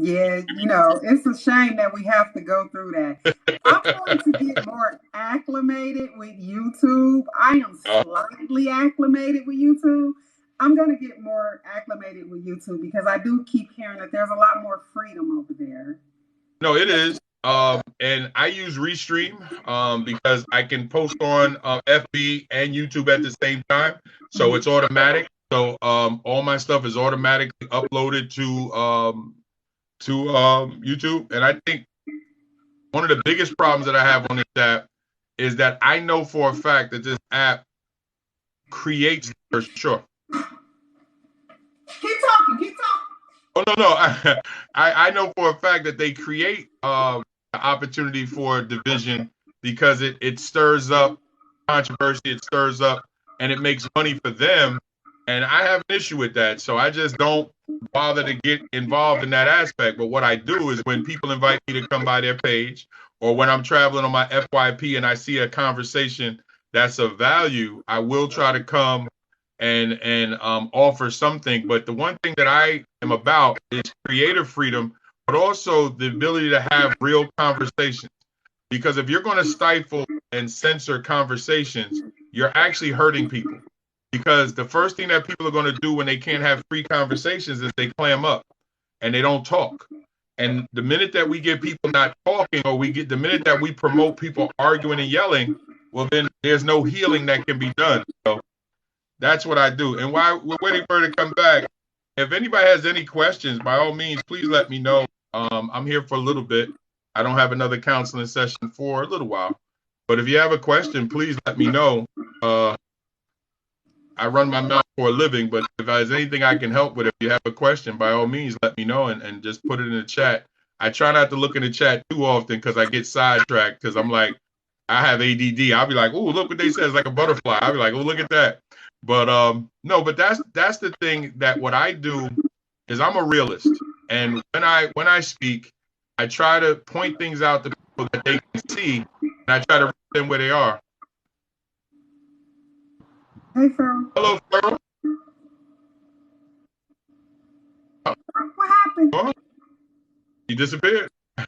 Yeah, it's a shame that we have to go through that. I'm going to get more acclimated with YouTube. I am Uh, slightly acclimated with YouTube. I'm going to get more acclimated with YouTube because I do keep hearing that there's a lot more freedom over there. no, it is. And I use Restream because I can post on FB and YouTube at the same time, so it's automatic. So all my stuff is automatically uploaded to YouTube. And I think one of the biggest problems that I have on this app is that I know for a fact that this app creates for sure. Keep talking, keep talking. Oh no, no, I know for a fact that they create the opportunity for division because it stirs up controversy, it stirs up, and it makes money for them. And I have an issue with that, so I just don't bother to get involved in that aspect. But what I do is when people invite me to come by their page, or when I'm traveling on my FYP and I see a conversation that's of value, I will try to come and offer something. But the one thing that I am about is creative freedom, but also the ability to have real conversations. Because if you're going to stifle and censor conversations, you're actually hurting people. Because the first thing that people are going to do when they can't have free conversations is they clam up and they don't talk. And the minute that we get people not talking, or the minute that we promote people arguing and yelling, well, then there's no healing that can be done. So that's what I do. And while we're waiting for her to come back, if anybody has any questions, by all means, please let me know. I'm here for a little bit. I don't have another counseling session for a little while. But if you have a question, please let me know. I run my mouth for a living, but if there's anything I can help with, if you have a question, by all means, let me know and just put it in the chat. I try not to look in the chat too often because I get sidetracked because I'm like, I have ADD. I'll be like, oh, look what they said. It's like a butterfly. I'll be like, oh, look at that. But no, but that's the thing that what I do is I'm a realist. And when I speak, I try to point things out to people that they can see, and I try to reach them where they are. Hey, Pharaoh. Hello, Pharaoh. What happened? Oh, you disappeared. Oh,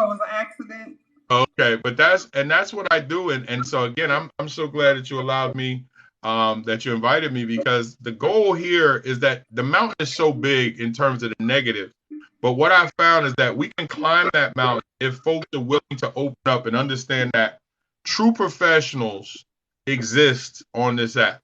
it was an accident. Okay, but that's what I do, and so again, I'm so glad that you allowed me, that you invited me, because the goal here is that the mountain is so big in terms of the negative, but what I found is that we can climb that mountain if folks are willing to open up and understand that true professionals exist on this app.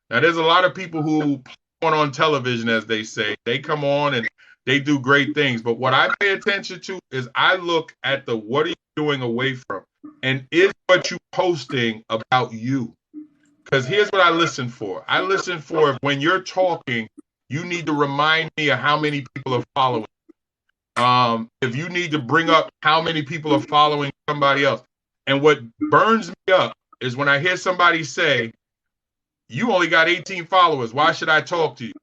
Now, there's a lot of people who on television, as they say, they come on and they do great things. But what I pay attention to is I look at the what are you doing away from, and is what you posting about you? Because here's what I listen for. I listen for when you're talking, you need to remind me of how many people are following. If you need to bring up how many people are following somebody else. And what burns me up is when I hear somebody say, you only got 18 followers. Why should I talk to you?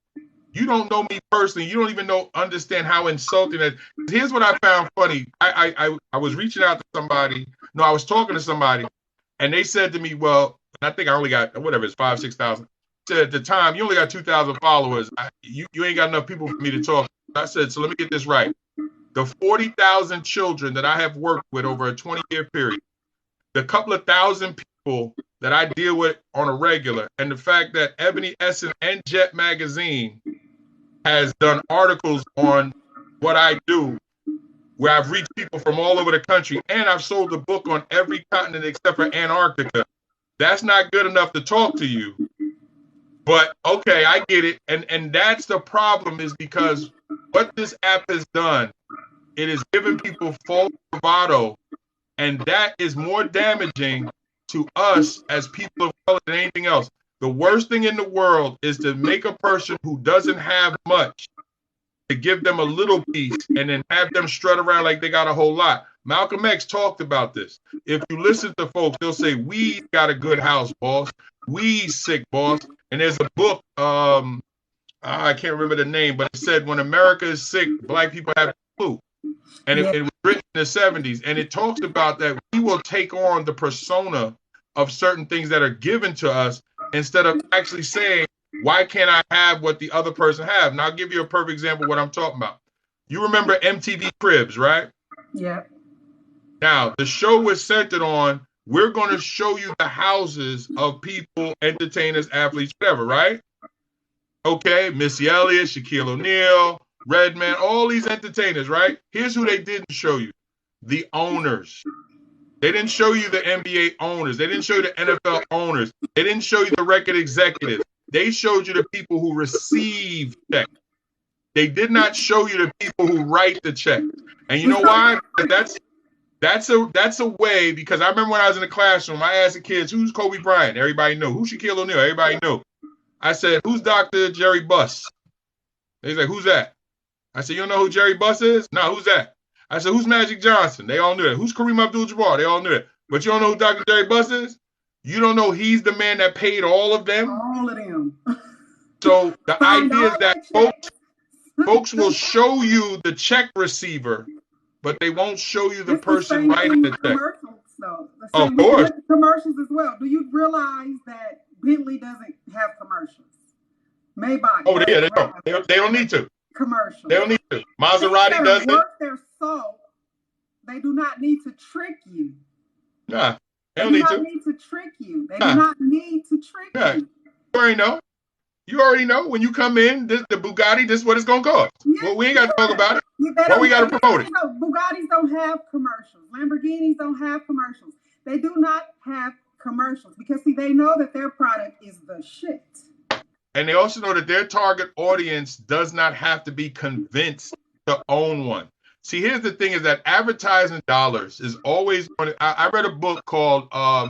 You don't know me personally. You don't even understand how insulting that. Here's what I found funny. I was reaching out to somebody. No, I was talking to somebody, and they said to me, "Well, I think I only got whatever it's 5,000, 6,000." Said at the time, you only got 2,000 followers. You ain't got enough people for me to talk. I said, so let me get this right. The 40,000 children that I have worked with over a 20-year period, the couple of thousand people that I deal with on a regular, and the fact that Ebony Essen and Jet Magazine has done articles on what I do, where I've reached people from all over the country, and I've sold the book on every continent except for Antarctica. That's not good enough to talk to you. But okay, I get it. And that's the problem, is because what this app has done, it has given people false bravado, and that is more damaging to us as people of color than anything else. The worst thing in the world is to make a person who doesn't have much, to give them a little piece and then have them strut around like they got a whole lot. Malcolm X talked about this. If you listen to folks, they'll say, we got a good house, boss. We sick, boss. And there's a book, I can't remember the name, but it said, when America is sick, black people have the flu. And it was written in the 70s. And it talks about that we will take on the persona of certain things that are given to us, instead of actually saying, Why can't I have what the other person have? And I'll give you a perfect example of what I'm talking about. You remember MTV Cribs, right? Yeah. Now, the show was centered on, we're going to show you the houses of people, entertainers, athletes, whatever, right? Okay, Missy Elliott, Shaquille O'Neal, Redman, all these entertainers, right? Here's who they didn't show you. The owners. They didn't show you the NBA owners. They didn't show you the NFL owners. They didn't show you the record executives. They showed you the people who receive checks. They did not show you the people who write the check. And you know why? That's a way, because I remember when I was in the classroom, I asked the kids, who's Kobe Bryant? Everybody knew. Who's Shaquille O'Neal? Everybody knew. I said, who's Dr. Jerry Buss? They said, who's that? I said, you don't know who Jerry Buss is? No, who's that? I said, who's Magic Johnson? They all knew that. Who's Kareem Abdul-Jabbar? They all knew that. But you don't know who Dr. Jerry Buss is? You don't know he's the man that paid all of them? All of them. So the idea is that folks will show you the check receiver, but they won't show you the person writing the check. Of course. Commercials as well. Do you realize that Bentley doesn't have commercials? Maybach. Oh, yeah, they don't need to. Commercials. They don't need to. Maserati does it. Their soul. They do not need to trick you. Nah, they do not need to trick you. They do not need to trick you. You already know. You already know when you come in, the Bugatti, this is what it's going to cost. Yeah, well, we ain't got to talk about it. Why we got to promote it? Bugattis don't have commercials. Lamborghinis don't have commercials. They do not have commercials because, see, they know that their product is the shit. And they also know that their target audience does not have to be convinced to own one. See, here's the thing is that advertising dollars is always going to, I read a book called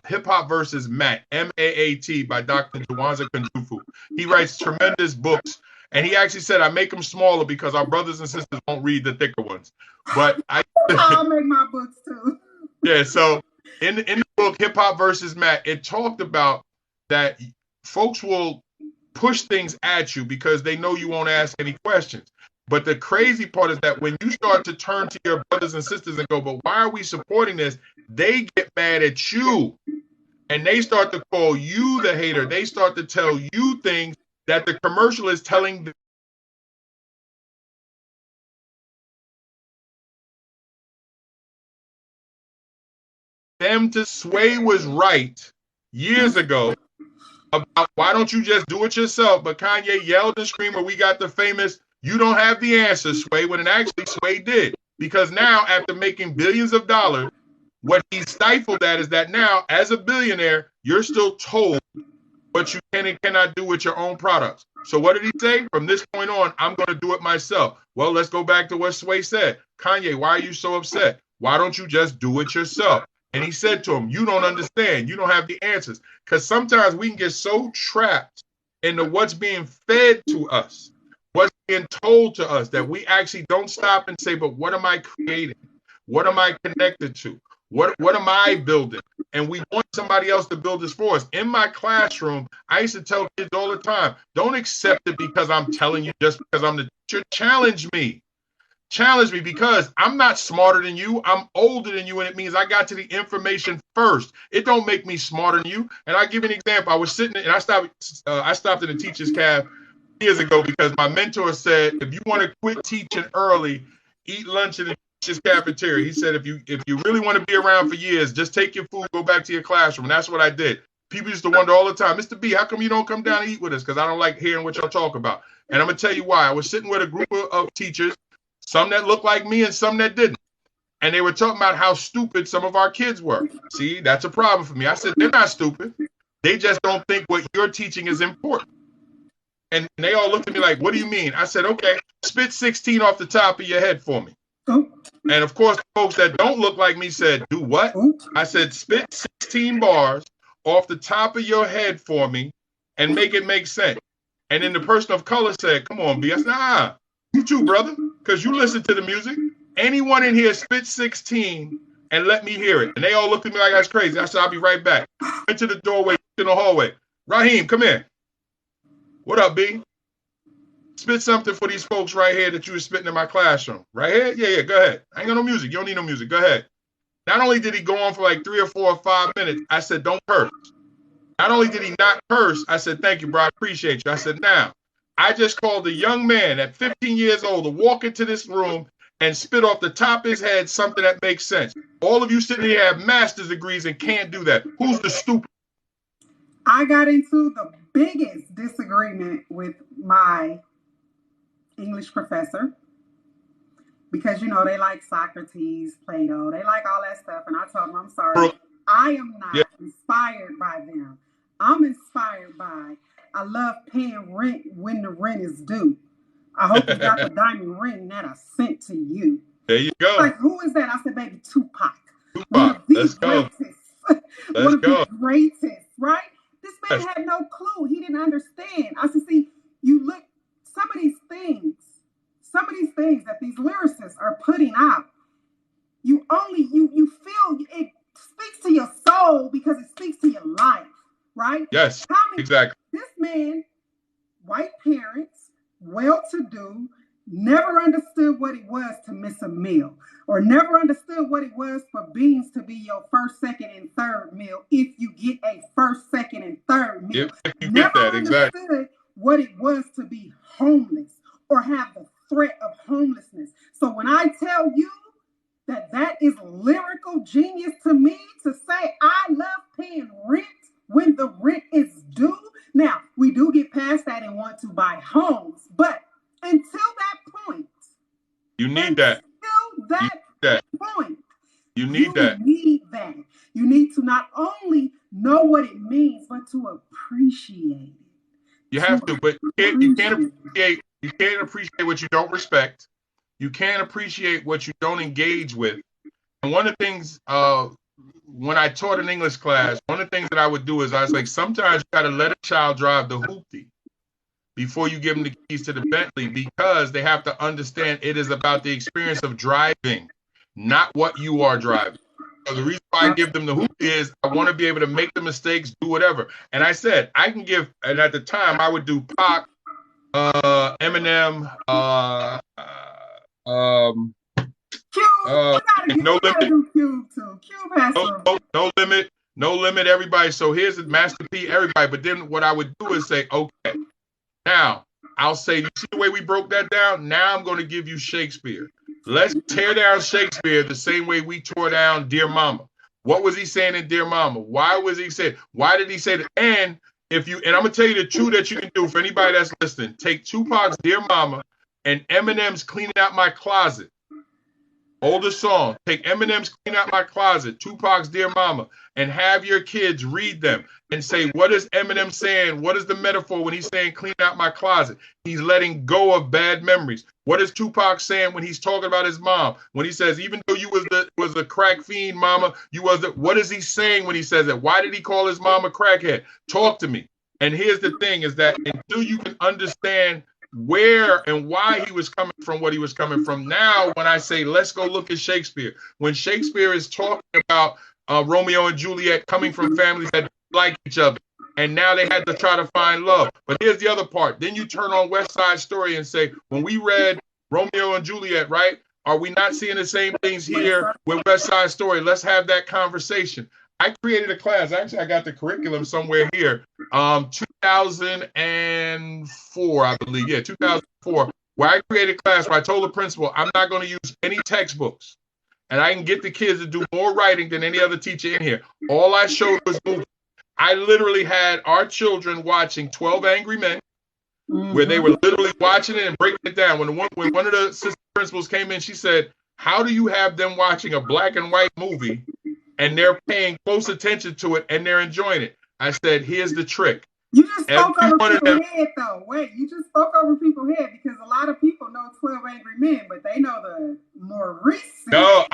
Hip Hop versus Matt, M-A-A-T, by Dr. Jawanza Kunjufu. He writes tremendous books. And he actually said, I make them smaller because our brothers and sisters won't read the thicker ones. But I'll make my books too. Yeah, so in the book, Hip Hop versus Matt, it talked about that folks will push things at you because they know you won't ask any questions. But the crazy part is that when you start to turn to your brothers and sisters and go, but why are we supporting this? They get mad at you. And they start to call you the hater. They start to tell you things that the commercial is telling them to. Sway was right years ago about why don't you just do it yourself? But Kanye yelled and screamed when we got the famous, you don't have the answer, Sway, when actually Sway did. Because now, after making billions of dollars, what he stifled at is that now, as a billionaire, you're still told what you can and cannot do with your own products. So what did he say? From this point on, I'm going to do it myself. Well, let's go back to what Sway said. Kanye, why are you so upset? Why don't you just do it yourself? And he said to him, you don't understand. You don't have the answers. Because sometimes we can get so trapped into what's being fed to us, what's being told to us, that we actually don't stop and say, but what am I creating? What am I connected to? What am I building? And we want somebody else to build this for us. In my classroom, I used to tell kids all the time, don't accept it because I'm telling you, just because I'm the teacher. Challenge me. Challenge me, because I'm not smarter than you. I'm older than you, and it means I got to the information first. It don't make me smarter than you. And I'll give you an example. I was sitting and I stopped in a teacher's cab years ago because my mentor said, if you want to quit teaching early, eat lunch in the teacher's cafeteria. He said, if you really want to be around for years, just take your food, go back to your classroom. And that's what I did. People used to wonder all the time, Mr. B, how come you don't come down and eat with us? Because I don't like hearing what y'all talk about. And I'm going to tell you why. I was sitting with a group of teachers, some that looked like me and some that didn't. And they were talking about how stupid some of our kids were. See, that's a problem for me. I said, they're not stupid. They just don't think what you're teaching is important. And they all looked at me like, what do you mean? I said, okay, spit 16 off the top of your head for me. And of course, folks that don't look like me said, do what? I said, spit 16 bars off the top of your head for me and make it make sense. And then the person of color said, come on, B. I said, you too, brother, because you listen to the music. Anyone in here spit 16 and let me hear it. And they all looked at me like I was crazy. I said, I'll be right back. Went to the doorway, in the hallway. Raheem, come here. What up, B? Spit something for these folks right here that you were spitting in my classroom. Right here? Yeah, go ahead. I ain't got no music. You don't need no music. Go ahead. Not only did he go on for like 3 or 4 or 5 minutes, I said, don't curse. Not only did he not curse, I said, thank you, bro. I appreciate you. I said, now, I just called a young man at 15 years old to walk into this room and spit off the top of his head something that makes sense. All of you sitting here have master's degrees and can't do that. Who's the stupid? I got into the biggest disagreement with my English professor because, you know, they like Socrates, Plato, they like all that stuff. And I told them, I'm sorry, I am not inspired by them. I'm inspired by, I love paying rent when the rent is due. I hope you got the diamond ring that I sent to you. There you go. Like, who is that? I said, baby, Tupac. Tupac. Let's go. Let's go. Greatest, right? This man had no clue. He didn't understand. I said, see, you look, some of these things that these lyricists are putting out, you feel it speaks to your soul because it speaks to your life, right? Yes, exactly. This man, white parents, well-to-do, never understood what it was to miss a meal, or never understood what it was for beans to be your first, second, and third meal if you get a first, second, and third meal. If you never get that, understood exactly what it was to be homeless or have the threat of homelessness. So when I tell you that is lyrical genius to me to say I love paying rent when the rent is due. Now, we do get past that and want to buy homes, but until that point, you need that. Until that point, you need that. You need to not only know what it means, but to appreciate it. You have to, but you can't appreciate what you don't respect. You can't appreciate what you don't engage with. And one of the things, when I taught an English class, one of the things that I would do is I was like, sometimes you got to let a child drive the hoopty before you give them the keys to the Bentley, because they have to understand it is about the experience of driving, not what you are driving. So the reason why I give them the hoopty is I want to be able to make the mistakes, do whatever. And I said, I can give, and at the time I would do Pac, Eminem, No Limit, everybody. So here's the Master P, everybody. But then what I would do is say, okay, now I'll say, you see the way we broke that down? Now I'm going to give you Shakespeare. Let's tear down Shakespeare the same way we tore down Dear Mama. What was he saying in Dear Mama? Why was he saying? Why did he say that? And I'm gonna tell you the two that you can do for anybody that's listening. Take Tupac's Dear Mama and Eminem's Cleaning Out My Closet. Older song. Take Eminem's Clean Out My Closet, Tupac's Dear Mama, and have your kids read them and say, what is Eminem saying? What is the metaphor when he's saying clean out my closet? He's letting go of bad memories. What is Tupac saying when he's talking about his mom? When he says, even though you was a crack fiend, mama, what is he saying when he says that? Why did he call his mom a crackhead? Talk to me. And here's the thing is that until you can understand where and why he was coming from what he was coming from. Now, when I say, let's go look at Shakespeare, when Shakespeare is talking about Romeo and Juliet coming from families that like each other, and now they had to try to find love. But here's the other part. Then you turn on West Side Story and say, when we read Romeo and Juliet, right? Are we not seeing the same things here with West Side Story? Let's have that conversation. I created a class. Actually, I got the curriculum somewhere here. 2004, I believe. Yeah, 2004, where I created a class where I told the principal, I'm not going to use any textbooks. And I can get the kids to do more writing than any other teacher in here. All I showed was movies. I literally had our children watching 12 Angry Men, where they were literally watching it and breaking it down. When one of the assistant principals came in, she said, how do you have them watching a black and white movie and they're paying close attention to it and they're enjoying it? I said, here's the trick. You just spoke over people's head, though. Wait, you just spoke over people's head because a lot of people know 12 Angry Men, but they know the more recent. No,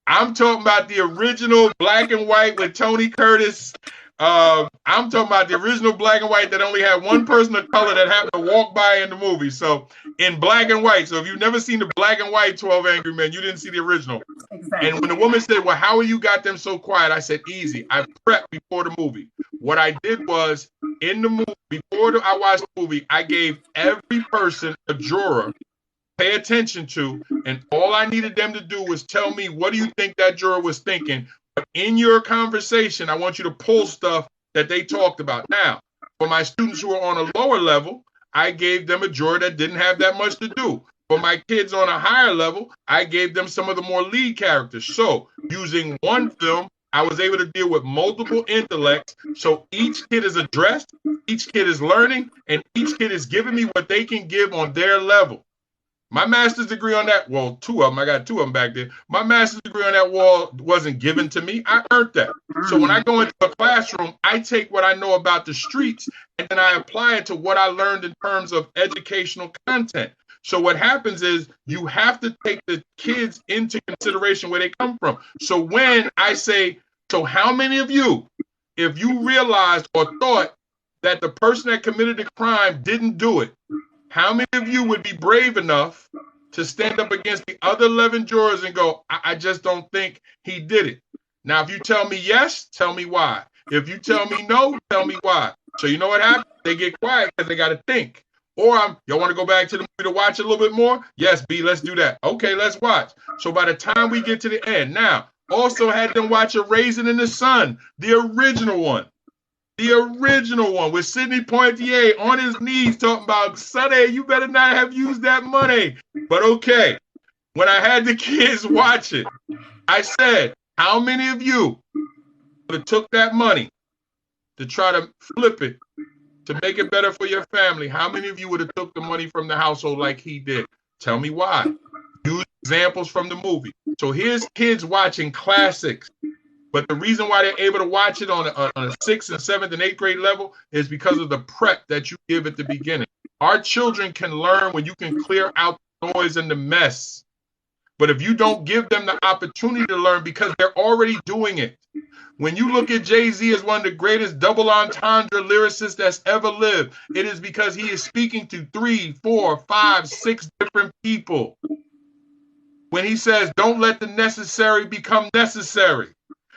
I'm talking about the original black and white with Tony Curtis. I'm talking about the original black and white that only had one person of color that happened to walk by in the movie. So in black and white. So if you've never seen the black and white 12 Angry Men, you didn't see the original. Exactly. And when the woman said, well, how you got them so quiet? I said, easy. I prepped before the movie. What I did was in the movie, before I watched the movie, I gave every person a juror pay attention to, and all I needed them to do was tell me, what do you think that juror was thinking? But in your conversation, I want you to pull stuff that they talked about. Now, for my students who are on a lower level, I gave them a drawer that didn't have that much to do. For my kids on a higher level, I gave them some of the more lead characters. So using one film, I was able to deal with multiple intellects. So each kid is addressed, each kid is learning, and each kid is giving me what they can give on their level. My master's degree on that, well, two of them, I got two of them back there. My master's degree on that wall wasn't given to me. I earned that. So when I go into a classroom, I take what I know about the streets and then I apply it to what I learned in terms of educational content. So what happens is you have to take the kids into consideration where they come from. So when I say, so how many of you, if you realized or thought that the person that committed the crime didn't do it, how many of you would be brave enough to stand up against the other 11 jurors and go, I just don't think he did it? Now, if you tell me yes, tell me why. If you tell me no, tell me why. So you know what happens? They get quiet because they got to think. Or y'all want to go back to the movie to watch a little bit more? Yes, B, let's do that. Okay, let's watch. So by the time we get to the end, now, also had them watch A Raisin in the Sun, the original one. The original one with Sidney Poitier on his knees talking about, Sonny, you better not have used that money. But okay, when I had the kids watch it, I said, how many of you would have took that money to try to flip it, to make it better for your family? How many of you would have took the money from the household like he did? Tell me why. Use examples from the movie. So here's kids watching classics. But the reason why they're able to watch it on a 6th and 7th and 8th grade level is because of the prep that you give at the beginning. Our children can learn when you can clear out the noise and the mess. But if you don't give them the opportunity to learn because they're already doing it. When you look at Jay-Z as one of the greatest double entendre lyricists that's ever lived, it is because he is speaking to 3, 4, 5, 6 different people. When he says, don't let the necessary become necessary.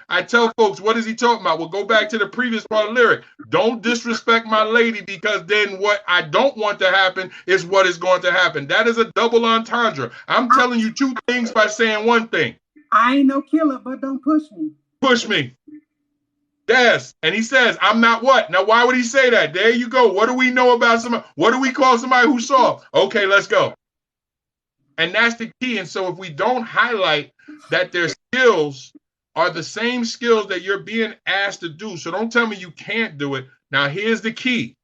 I tell folks, what is he talking about? Well, go back to the previous part of the lyric. Don't disrespect my lady because then what I don't want to happen is what is going to happen. That is a double entendre. I'm telling you two things by saying one thing. I ain't no killer, but don't push me. Push me. Yes. And he says, I'm not what? Now, why would he say that? There you go. What do we know about somebody? What do we call somebody who's soft? Okay, let's go. And that's the key. And so if we don't highlight that their skills are the same skills that you're being asked to do. So don't tell me you can't do it. Now, here's the key.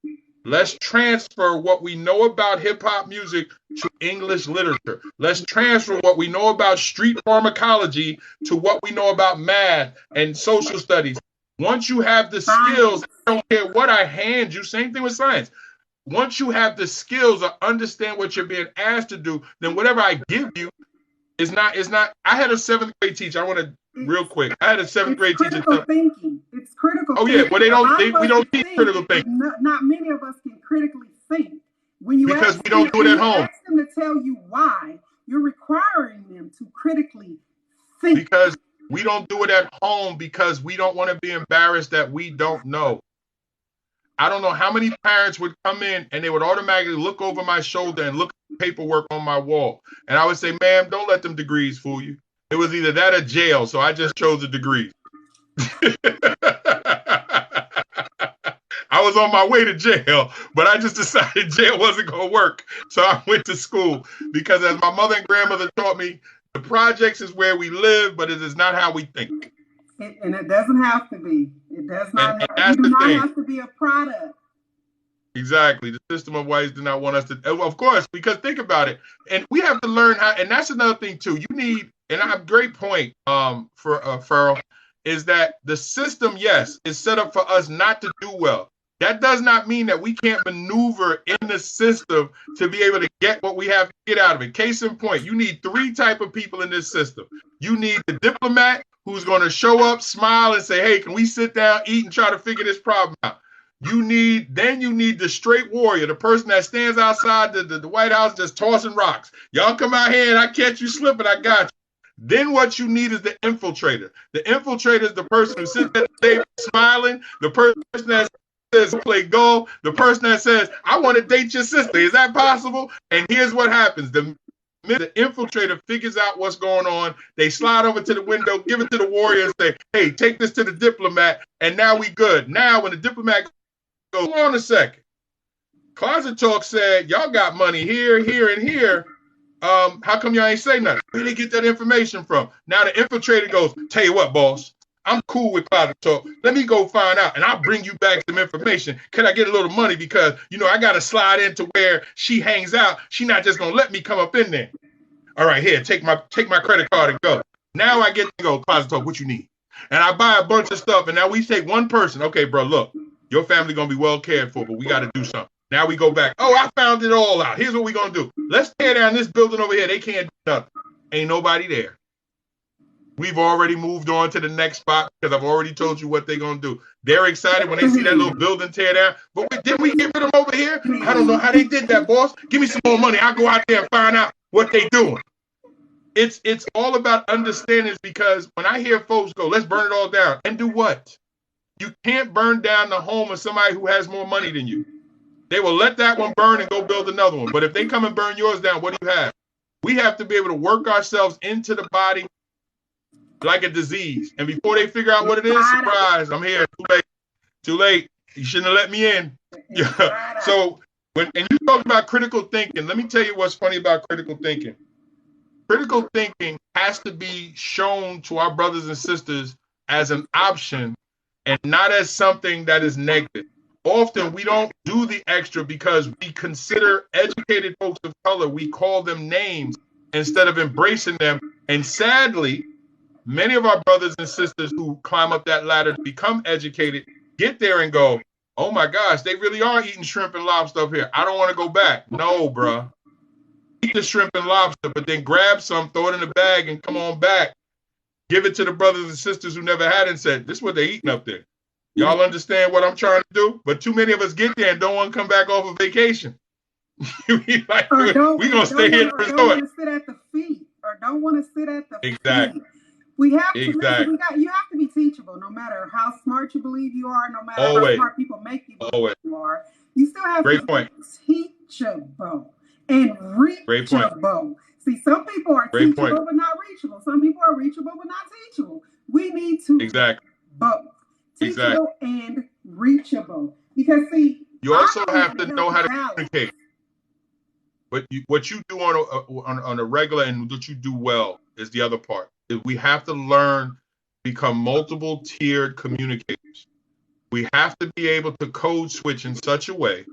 Let's transfer what we know about hip hop music to English literature. Let's transfer what we know about street pharmacology to what we know about math and social studies. Once you have the skills, I don't care what I hand you, same thing with science. Once you have the skills or understand what you're being asked to do, then whatever I give you is not, I had a 7th grade teacher. I want to real quick. I had a 7th grade teacher. Critical thinking. It's critical. Oh yeah, well we don't teach critical thinking. Not many of us can critically think. When you because we don't do it at home. Ask them to tell you why, you're requiring them to critically think. Because we don't do it at home because we don't want to be embarrassed that we don't know. I don't know how many parents would come in and they would automatically look over my shoulder and look at the paperwork on my wall. And I would say, ma'am, don't let them degrees fool you. It was either that or jail, so I just chose a degree. I was on my way to jail, but I just decided jail wasn't going to work. So I went to school because as my mother and grandmother taught me, the projects is where we live, but it is not how we think. And it doesn't have to be. It does not. And you do not have to be a product. Exactly. The system of whites do not want us to. Of course, because think about it. And we have to learn how. And that's another thing, too. You need, and I have a great point for Farrell, is that the system, yes, is set up for us not to do well. That does not mean that we can't maneuver in the system to be able to get what we have to get out of it. Case in point, you need 3 types of people in this system. You need the diplomat who's going to show up, smile, and say, hey, can we sit down, eat, and try to figure this problem out? You need the straight warrior, the person that stands outside the White House just tossing rocks. Y'all come out here and I catch you slipping, I got you. Then what you need is the infiltrator. The infiltrator is the person who sits at the table smiling, the person that says play golf, the person that says, I want to date your sister. Is that possible? And here's what happens. The the infiltrator figures out what's going on. They slide over to the window, give it to the warrior, and say, hey, take this to the diplomat, and now we good. Now, when the diplomat goes, hold on a second. Closet Talk said, y'all got money here, here, and here. How come y'all ain't say nothing? Where did they get that information from? Now the infiltrator goes, tell you what, boss, I'm cool with Closet Talk. Let me go find out, and I'll bring you back some information. Can I get a little money? Because, you know, I got to slide into where she hangs out. She not just going to let me come up in there. All right, here, take my credit card and go. Now I get to go, Closet Talk, what you need? And I buy a bunch of stuff, and now we take one person. Okay, bro, look, your family going to be well cared for, but we got to do something. Now we go back. Oh, I found it all out. Here's what we're going to do. Let's tear down this building over here. They can't do nothing. Ain't nobody there. We've already moved on to the next spot because I've already told you what they're going to do. They're excited when they see that little building tear down. But wait, didn't we get rid of them over here? I don't know how they did that, boss. Give me some more money. I'll go out there and find out what they're doing. It's all about understanding, because when I hear folks go, let's burn it all down. And do what? You can't burn down the home of somebody who has more money than you. They will let that one burn and go build another one. But if they come and burn yours down, what do you have? We have to be able to work ourselves into the body like a disease. And before they figure out what it is, surprise, I'm here. Too late. Too late. You shouldn't have let me in. Yeah. So and you talk about critical thinking, let me tell you what's funny about critical thinking. Critical thinking has to be shown to our brothers and sisters as an option and not as something that is negative. Often we don't do the extra because we consider educated folks of color, we call them names instead of embracing them. And sadly, many of our brothers and sisters who climb up that ladder to become educated get there and go, oh my gosh, they really are eating shrimp and lobster up here. I don't want to go back. No, bruh. Eat the shrimp and lobster, but then grab some, throw it in the bag, and come on back. Give it to the brothers and sisters who never had it and said, this is what they're eating up there. Y'all understand what I'm trying to do? But too many of us get there and don't want to come back off of vacation. Like, we're going to stay here at the resort. Don't want to sit at the feet, or don't want to sit at the feet. We have to, you have to be teachable, no matter how smart you believe you are, no matter how smart people make you believe you are. You still have to be teachable and reachable. See, some people are teachable but not reachable. Some people are reachable but not teachable. We need to both. Teachable and reachable. Because see, you also have to know how to communicate. But what you do on a regular and what you do well is the other part. We have to learn to become multiple tiered communicators. We have to be able to code switch in such a way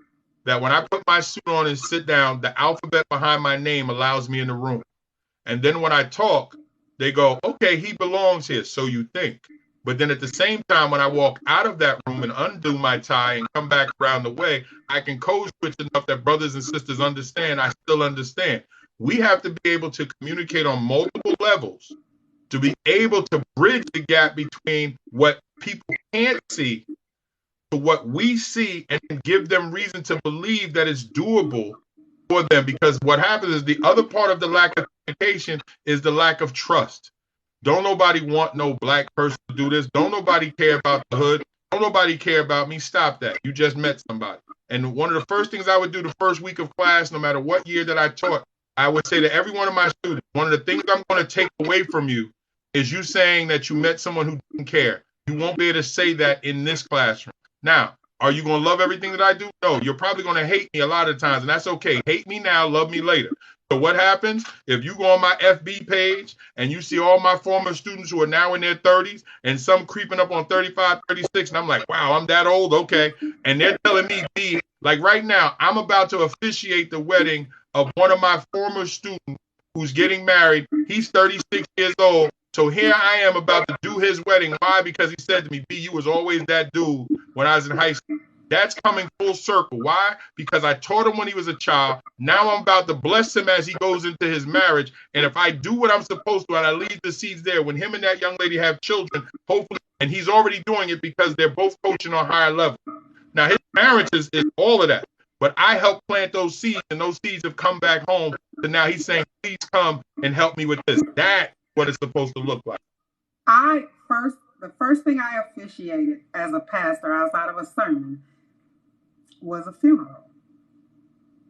that when I put my suit on and sit down, the alphabet behind my name allows me in the room. And then when I talk, they go, okay, he belongs here, so you think. But then at the same time, when I walk out of that room and undo my tie and come back around the way, I can code switch enough that brothers and sisters understand I still understand. We have to be able to communicate on multiple levels to be able to bridge the gap between what people can't see to what we see and give them reason to believe that it's doable for them. Because what happens is the other part of the lack of communication is the lack of trust. Don't nobody want no black person to do this. Don't nobody care about the hood. Don't nobody care about me. Stop that. You just met somebody. And one of the first things I would do the first week of class, no matter what year that I taught, I would say to every one of my students, one of the things I'm going to take away from you is you saying that you met someone who didn't care. You won't be able to say that in this classroom. Now, are you going to love everything that I do? No, you're probably going to hate me a lot of times, and that's okay. Hate me now, love me later. So what happens if you go on my FB page and you see all my former students who are now in their 30s and some creeping up on 35, 36, and I'm like, wow, I'm that old, okay. And they're telling me, B, like right now, I'm about to officiate the wedding of one of my former students who's getting married. He's 36 years old. So here I am about to do his wedding. Why? Because he said to me, B, you was always that dude when I was in high school. That's coming full circle. Why? Because I taught him when he was a child. Now I'm about to bless him as he goes into his marriage. And if I do what I'm supposed to and I leave the seeds there, when him and that young lady have children, hopefully, and he's already doing it because they're both coaching on higher level. Now his marriage is all of that. But I helped plant those seeds, and those seeds have come back home. So now he's saying, please come and help me with this. That's what it's supposed to look like. The first thing I officiated as a pastor outside of a sermon was a funeral.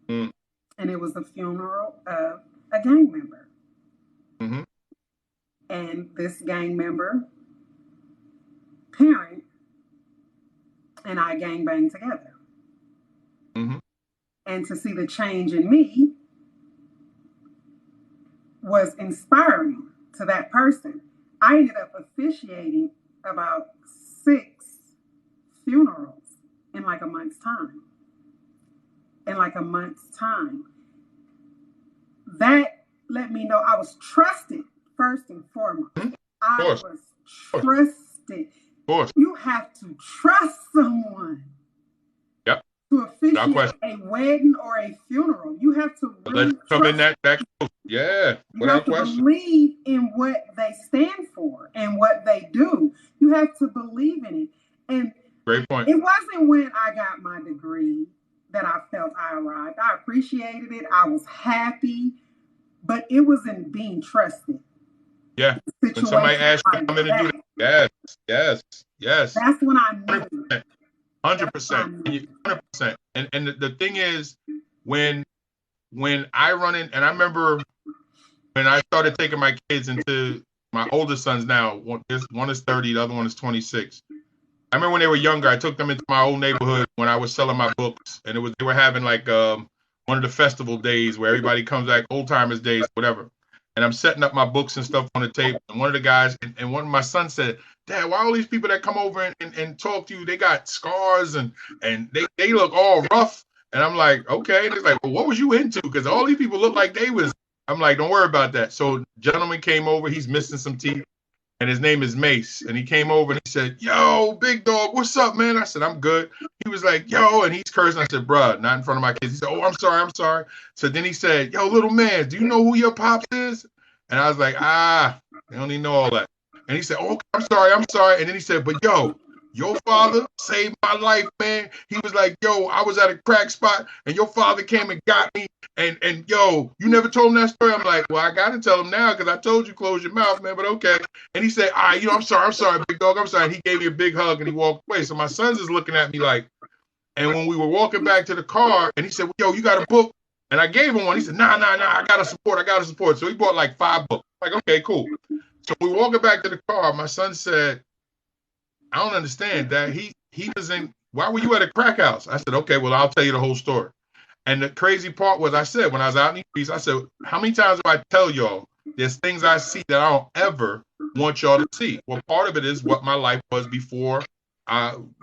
And it was the funeral of a gang member. Mm-hmm. And this gang member parent and I gangbang together. Mm-hmm. And to see the change in me was inspiring to that person. I ended up officiating about 6 funerals in like a month's time. That let me know I was trusted first and foremost. Mm-hmm. I was trusted. Of course. You have to trust someone. Yep. To officiate a wedding or a funeral. You have to really come in that close. Yeah. You have to believe in what they stand for and what they do. You have to believe in it. And great point. It wasn't when I got my degree that I felt I arrived. I appreciated it. I was happy, but it was in being trusted. Yeah. When somebody asks you to come in and do that. Yes. That's when I knew. 100%. 100%. And the thing is, when I run in, and I remember when I started taking my kids into my oldest sons now, one is 30, the other one is 26. I remember when they were younger, I took them into my old neighborhood when I was selling my books, and they were having like one of the festival days where everybody comes back, old timers days, whatever. And I'm setting up my books and stuff on the table. And one of the guys, and one of my sons said, "Dad, why all these people that come over and talk to you, they got scars and they look all rough?" And I'm like, okay. And it's like, well, what was you into? Because all these people look like they was. I'm like, don't worry about that. So gentleman came over, he's missing some teeth, and his name is Mace. And he came over and he said, "Yo, big dog, what's up, man?" I said, "I'm good." He was like, "Yo," and he's cursing. I said, "Bruh, not in front of my kids." He said, "Oh, I'm sorry. So then he said, "Yo, little man, do you know who your pops is?" And I was like, they don't even know all that. And he said, "Oh, I'm sorry. And then he said, "But yo, your father saved my life, man." He was like, "Yo, I was at a crack spot and your father came and got me. And yo, you never told him that story." I'm like, "Well, I got to tell him now because I told you close your mouth, man, but okay." And he said, "All right, I'm sorry, big dog. I'm sorry." And he gave me a big hug and he walked away. So my son's is looking at me like, and when we were walking back to the car and he said, "Yo, you got a book?" And I gave him one. He said, nah, I got to support. So he bought like 5 books. I'm like, okay, cool. So we walking back to the car. My son said, "I don't understand that he was in, why were you at a crack house?" I said, "Okay, well, I'll tell you the whole story." And the crazy part was I said, when I was out in the streets, I said, "How many times do I tell y'all there's things I see that I don't ever want y'all to see?" Well, part of it is what my life was before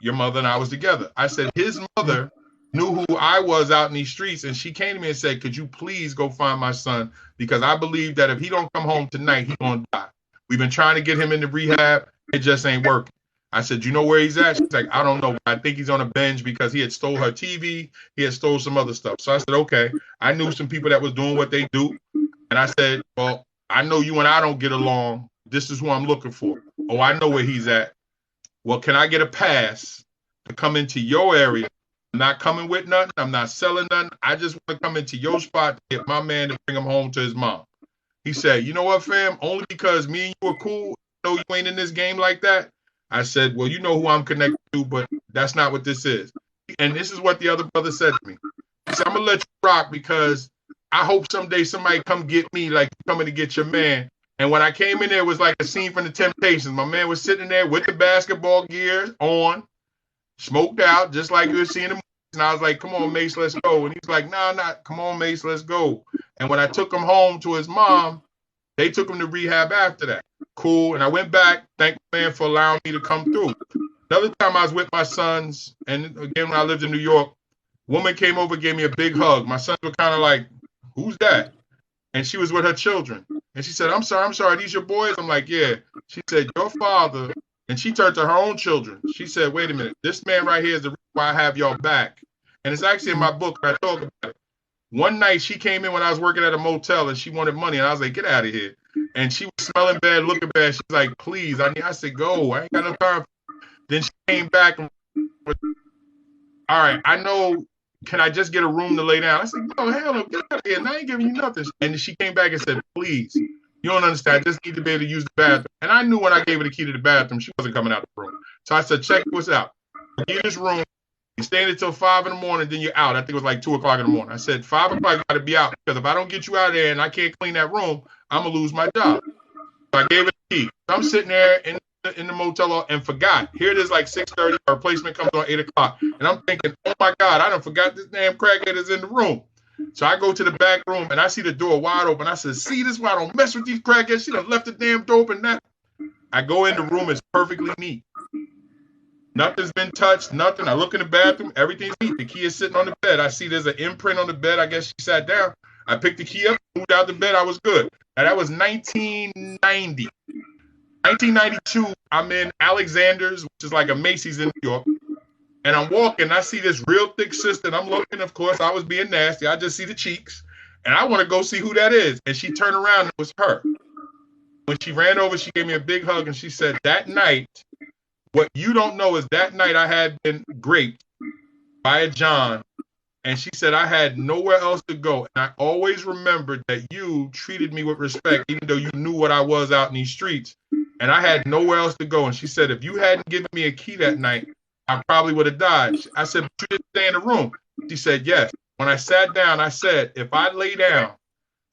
your mother and I was together. I said, his mother knew who I was out in these streets, and she came to me and said, "Could you please go find my son? Because I believe that if he don't come home tonight, he's going to die. We've been trying to get him into rehab. It just ain't working." I said, "You know where he's at?" She's like, "I don't know. I think he's on a bench because he had stole her TV. He had stole some other stuff." So I said, okay. I knew some people that was doing what they do. And I said, "Well, I know you and I don't get along. This is who I'm looking for." "Oh, I know where he's at." "Well, can I get a pass to come into your area? I'm not coming with nothing. I'm not selling nothing. I just want to come into your spot to get my man to bring him home to his mom." He said, "You know what, fam? Only because me and you are cool. I know you ain't in this game like that." I said, "Well, you know who I'm connected to, but that's not what this is." And this is what the other brother said to me. He said, "I'm going to let you rock because I hope someday somebody come get me like you're coming to get your man." And when I came in there, it was like a scene from The Temptations. My man was sitting there with the basketball gear on, smoked out, just like you were seeing him. And I was like, "Come on, Mace, let's go." And he's like, "Nah, come on, Mace, let's go." And when I took him home to his mom, they took him to rehab after that. Cool. And I went back. Thank the man for allowing me to come through. Another time I was with my sons, and again, when I lived in New York, woman came over, gave me a big hug. My sons were kind of like, "Who's that?" And she was with her children. And she said, I'm sorry, these your boys?" I'm like, "Yeah." She said, "Your father," and she turned to her own children. She said, "Wait a minute, this man right here is the reason why I have y'all back." And it's actually in my book, and I talk about it. One night she came in when I was working at a motel and she wanted money. And I was like, "Get out of here." And she was smelling bad, looking bad. She's like, "Please." I said, "Go. I ain't got no time." Then she came back and was, "All right, I know. Can I just get a room to lay down?" I said, "Oh, hell no, get out of here. And I ain't giving you nothing." And she came back and said, "Please. You don't understand. I just need to be able to use the bathroom." And I knew when I gave her the key to the bathroom, she wasn't coming out of the room. So I said, "Check this out. Give this room. You staying until 5 in the morning, then you're out. I think it was like 2 o'clock in the morning. I said, 5 o'clock, you got to be out, because if I don't get you out of there and I can't clean that room, I'm going to lose my job. So I gave her the key. So I'm sitting there in the motel and forgot. Here it is like 6:30. Our replacement comes on 8 o'clock. And I'm thinking, oh my God, I done forgot this damn crackhead is in the room. So I go to the back room and I see the door wide open. I said, see, this is why I don't mess with these crackheads. She done left the damn door open. I go in the room, it's perfectly neat. Nothing's been touched, nothing. I look in the bathroom, everything's neat. The key is sitting on the bed. I see there's an imprint on the bed. I guess she sat down. I picked the key up, moved out the bed. I was good. Now, that was 1990. 1992, I'm in Alexander's, which is like a Macy's in New York. And I'm walking. I see this real thick sister. And I'm looking, of course, I was being nasty. I just see the cheeks. And I want to go see who that is. And she turned around and it was her. When she ran over, she gave me a big hug. And she said, that night, what you don't know is that night I had been raped by a John. And she said, I had nowhere else to go. And I always remembered that you treated me with respect, even though you knew what I was out in these streets. And I had nowhere else to go. And she said, if you hadn't given me a key that night, I probably would have died. I said, but you didn't stay in the room. She said, yes. When I sat down, I said, if I lay down,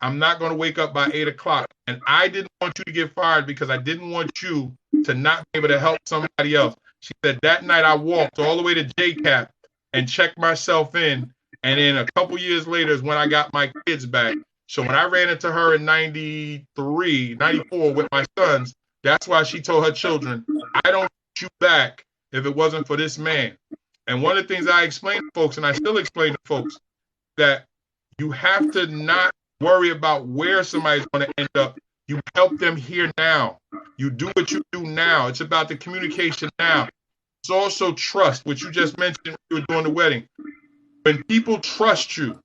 I'm not going to wake up by 8 o'clock. And I didn't want you to get fired because I didn't want you to not be able to help somebody else. She said, that night I walked all the way to JCAP and checked myself in. And then a couple years later is when I got my kids back. So when I ran into her in 93, 94 with my sons, that's why she told her children, I don't want you back if it wasn't for this man. And one of the things I explain to folks, and I still explain to folks, that you have to not worry about where somebody's going to end up. You help them here now. You do what you do now. It's about the communication now. It's also trust, which you just mentioned when you were doing the wedding. When people trust you,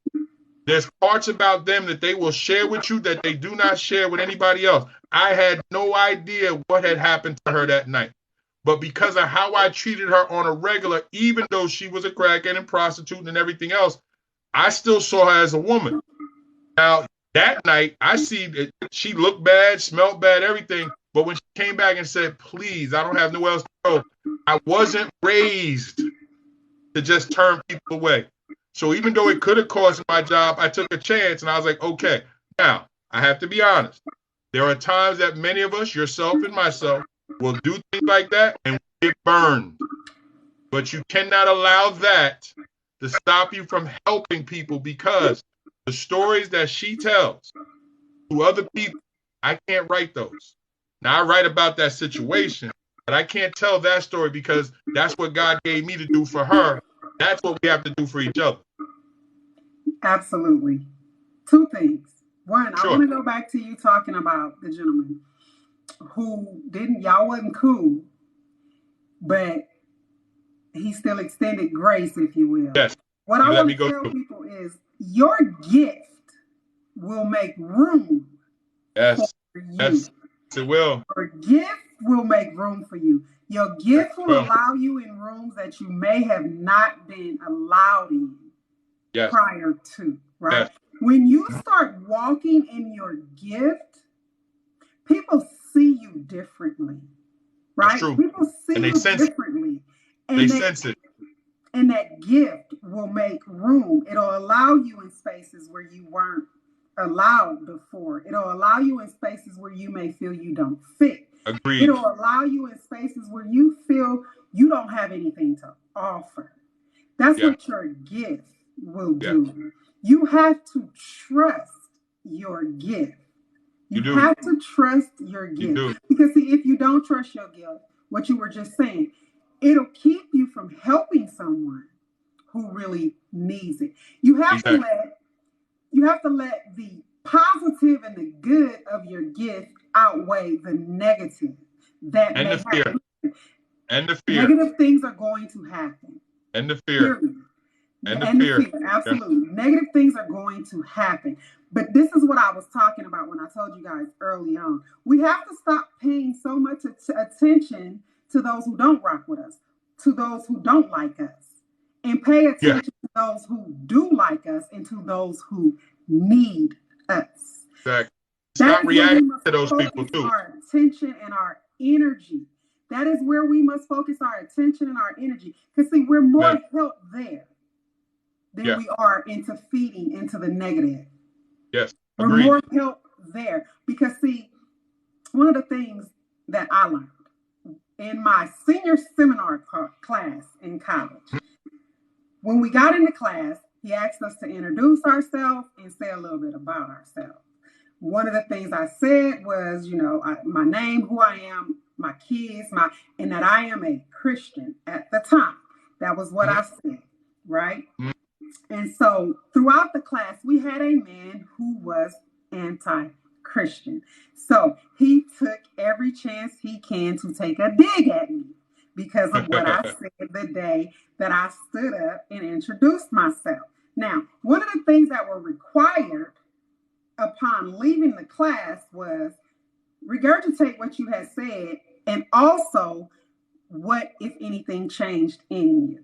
there's parts about them that they will share with you that they do not share with anybody else. I had no idea what had happened to her that night. But because of how I treated her on a regular, even though she was a crackhead and prostitute and everything else, I still saw her as a woman. Now, that night, I see that she looked bad, smelled bad, everything. But when she came back and said, please, I don't have nowhere else to go, I wasn't raised to just turn people away. So even though it could have cost my job, I took a chance and I was like, okay. Now, I have to be honest. There are times that many of us, yourself and myself, will do things like that and get burned. But you cannot allow that to stop you from helping people, because the stories that she tells to other people, I can't write those. Now, I write about that situation, but I can't tell that story because that's what God gave me to do for her. That's what we have to do for each other. Absolutely. Two things. One, Sure. I want to go back to you talking about the gentleman who y'all wasn't cool, but he still extended grace, if you will. Yes. What I want to tell people is your gift will make room for you. Yes, it will. Your gift will make room for you. Your gift will allow you in rooms that you may have not been allowed in prior to, right? Yes. When you start walking in your gift, people see you differently, right? That's true. People see you differently. They sense it. And that gift will make room. It'll allow you in spaces where you weren't allowed before. It'll allow you in spaces where you may feel you don't fit. Agreed. It'll allow you in spaces where you feel you don't have anything to offer. That's what your gift will do. You have to trust your gift. You have to trust your gift. Because see, if you don't trust your gift, what you were just saying, it'll keep you from helping someone who really needs it. You have to let the positive and the good of your gift outweigh the negative that may happen. And the fear. Negative things are going to happen. And the fear. Period. And the fear. Absolutely. Yeah. Negative things are going to happen. But this is what I was talking about when I told you guys early on. We have to stop paying so much attention to those who don't rock with us, to those who don't like us, and pay attention to those who do like us and to those who need us. Exactly. Stop reacting to those people too. Our attention and our energy That is where we must focus our attention and our energy. Because, see, we're more help there than we are into feeding into the negative. Yes. We're more help there. Because, see, one of the things that I learned in my senior seminar class in college, when we got into class, he asked us to introduce ourselves and say a little bit about ourselves. One of the things I said was, my name, who I am, my kids, and that I am a Christian at the time. That was what I said, right? And so throughout the class, we had a man who was anti-Christian. So he took every chance he can to take a dig at me because of what I said the day that I stood up and introduced myself. Now, one of the things that were required upon leaving the class was regurgitate what you had said and also what, if anything, changed in you.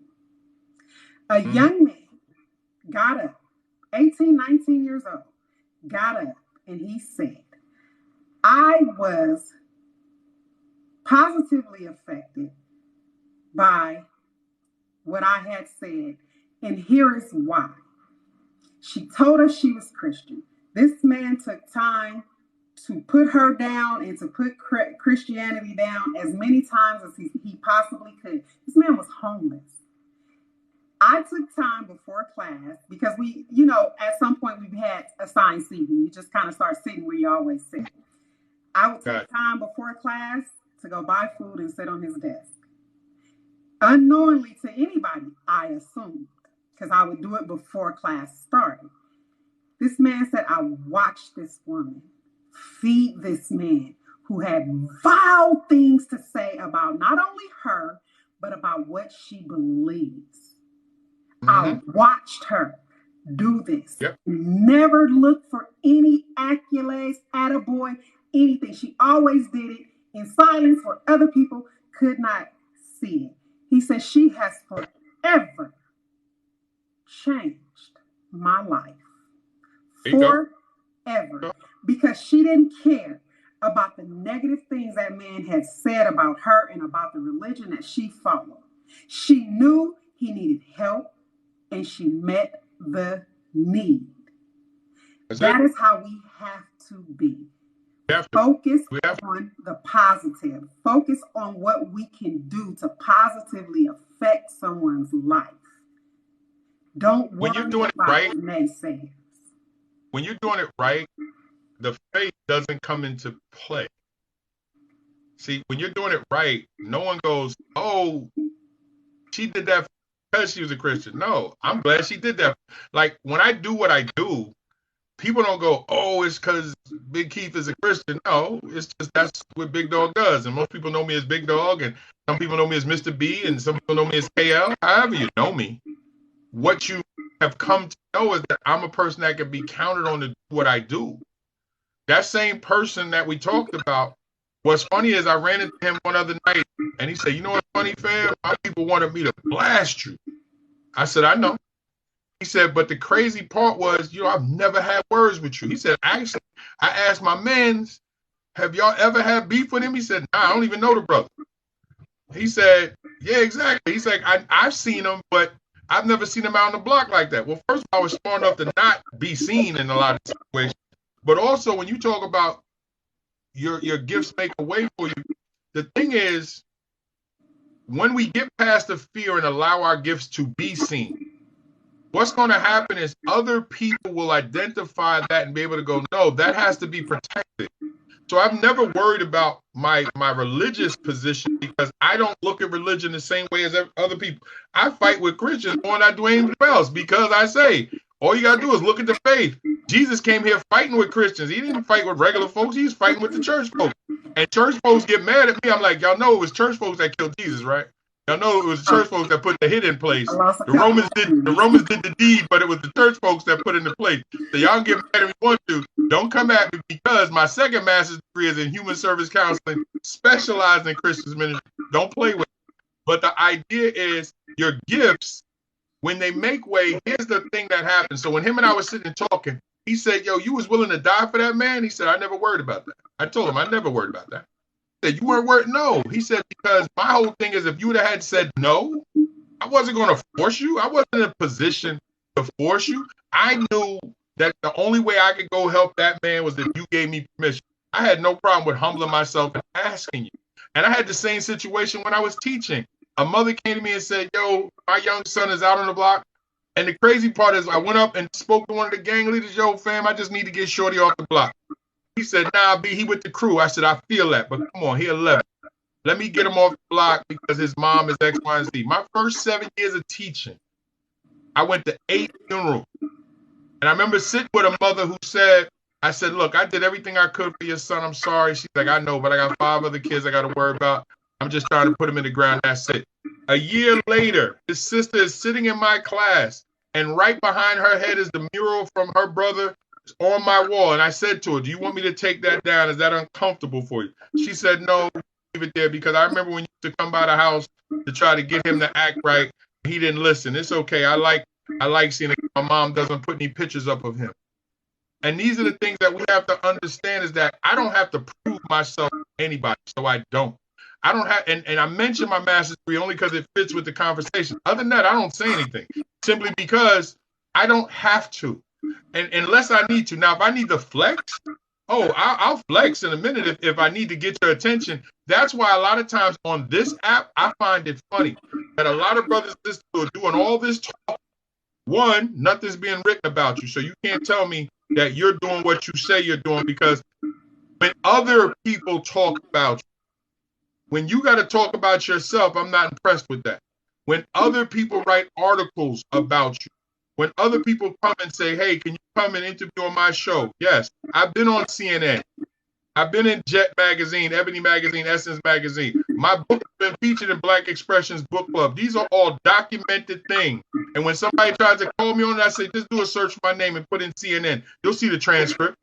A young man got up, 18, 19 years old, got up, and he said, I was positively affected by what I had said, and here is why. She told us she was Christian. This man took time to put her down and to put Christianity down as many times as he possibly could. This man was homeless. I took time before class because we, at some point we had assigned seating. You just kind of start sitting where you always sit. I would take time before class to go buy food and sit on his desk. Unknowingly to anybody, I assumed, because I would do it before class started. This man said, I watched this woman feed this man who had vile things to say about not only her, but about what she believes. I watched her do this. Never looked for any accolades, attaboy, anything. She always did it in silence where other people could not see it. He said, she has forever changed my life. Forever. Because she didn't care about the negative things that man had said about her and about the religion that she followed. She knew he needed help and she met the need. That is how we have to be. Focus on the positive. Focus on what we can do to positively affect someone's life. Don't worry about naysayers. When you're doing it right, the faith doesn't come into play. See, when you're doing it right, no one goes, oh, she did that because she was a Christian. No, I'm glad she did that. Like, when I do what I do, people don't go, oh, it's because Big Keith is a Christian. No, it's just that's what Big Dog does. And most people know me as Big Dog, and some people know me as Mr. B, and some people know me as KL. However you know me, what you have come to know is that I'm a person that can be counted on to do what I do. That same person that we talked about, what's funny is I ran into him one other night, and he said, you know what's funny, fam? My people wanted me to blast you. I said, I know. He said, but the crazy part was, I've never had words with you. He said, actually, I asked my mans, have y'all ever had beef with him? He said, nah, I don't even know the brother. He said, yeah, exactly. He's like, I've seen him, but I've never seen him out on the block like that. Well, first of all, I was smart enough to not be seen in a lot of situations. But also, when you talk about your gifts make a way for you, the thing is, when we get past the fear and allow our gifts to be seen, what's going to happen is other people will identify that and be able to go, no, that has to be protected. So I've never worried about my religious position because I don't look at religion the same way as other people. I fight with Christians more than I do anything else because I say, all you got to do is look at the faith. Jesus came here fighting with Christians. He didn't fight with regular folks. He was fighting with the church folks. And church folks get mad at me. I'm like, y'all know it was church folks that killed Jesus, right? Y'all know it was church folks that put the hit in place. The Romans did the deed, but it was the church folks that put it in place. So y'all get mad if you want to. Don't come at me because my second master's degree is in human service counseling, specialized in Christian ministry. Don't play with it. But the idea is your gifts, when they make way, here's the thing that happens. So when him and I were sitting and talking, he said, yo, you was willing to die for that man? He said, I never worried about that. I told him, I never worried about that. said, you weren't worried? No. He said, because my whole thing is if you would have had said no, I wasn't going to force you. I wasn't in a position to force you. I knew that the only way I could go help that man was if you gave me permission. I had no problem with humbling myself and asking you. And I had the same situation when I was teaching. A mother came to me and said, yo, my young son is out on the block. And the crazy part is I went up and spoke to one of the gang leaders. Yo, fam, I just need to get Shorty off the block. He said, nah, B, he with the crew. I said, I feel that, but come on, he 11. Let me get him off the block because his mom is X, Y, and Z. My first 7 years of teaching, I went to 8 funerals. And I remember sitting with a mother who said, I said, look, I did everything I could for your son. I'm sorry. She's like, I know, but I got 5 other kids I got to worry about. I'm just trying to put them in the ground. That's it. A year later, his sister is sitting in my class, and right behind her head is the mural from her brother on my wall. And I said to her, do you want me to take that down? Is that uncomfortable for you? She said, no, leave it there, because I remember when you used to come by the house to try to get him to act right. He didn't listen. It's okay. I like seeing it. My mom doesn't put any pictures up of him. And these are the things that we have to understand, is that I don't have to prove myself to anybody, so I don't. I don't have, and I mentioned my master's degree only because it fits with the conversation. Other than that, I don't say anything, simply because I don't have to, and unless I need to. Now, if I need to flex, I'll flex in a minute if I need to get your attention. That's why a lot of times on this app, I find it funny that a lot of brothers and sisters are doing all this talk. One, nothing's being written about you, so you can't tell me that you're doing what you say you're doing, because when other people talk about you, when you got to talk about yourself, I'm not impressed with that. When other people write articles about you, when other people come and say, hey, can you come and interview on my show? Yes, I've been on CNN. I've been in Jet Magazine, Ebony Magazine, Essence Magazine. My book has been featured in Black Expressions Book Club. These are all documented things. And when somebody tries to call me on it, I say, just do a search for my name and put in CNN. You'll see the transcript.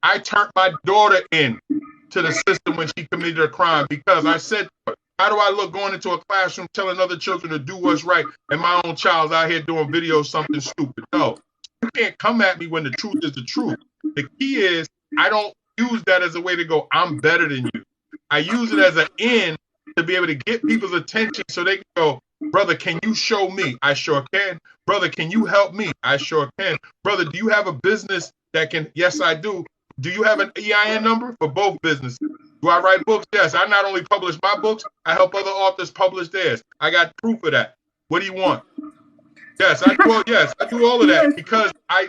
I turned my daughter in to the system when she committed a crime, because I said, how do I look going into a classroom telling other children to do what's right, and my own child's out here doing videos, something stupid? No, you can't come at me when the truth is the truth. The key is I don't use that as a way to go, I'm better than you. I use it as an end to be able to get people's attention so they can go, brother, can you show me? I sure can. Brother, can you help me? I sure can. Brother, do you have a business that can? Yes, I do. Do you have an EIN number for both businesses? Do I write books? Yes. I not only publish my books, I help other authors publish theirs. I got proof of that. What do you want? Yes, I do all of that, because I'm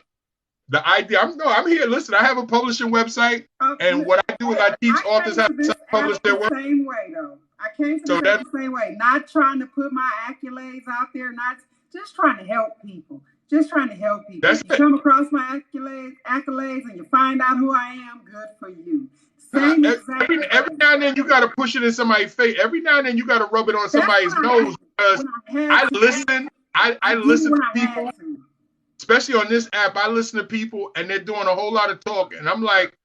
here. Listen, I have a publishing website, and what I do is I teach authors how to publish their work. Same way though. I came to the same way. Not trying to put my accolades out there, not just trying to help people. Just trying to help people. That's you come across my accolades and you find out who I am, good for you. Every now and then you got to push it in somebody's face. Every now and then you got to rub it on somebody's nose, because I listen. I listen to people, especially on this app. I listen to people and they're doing a whole lot of talk, and I'm like,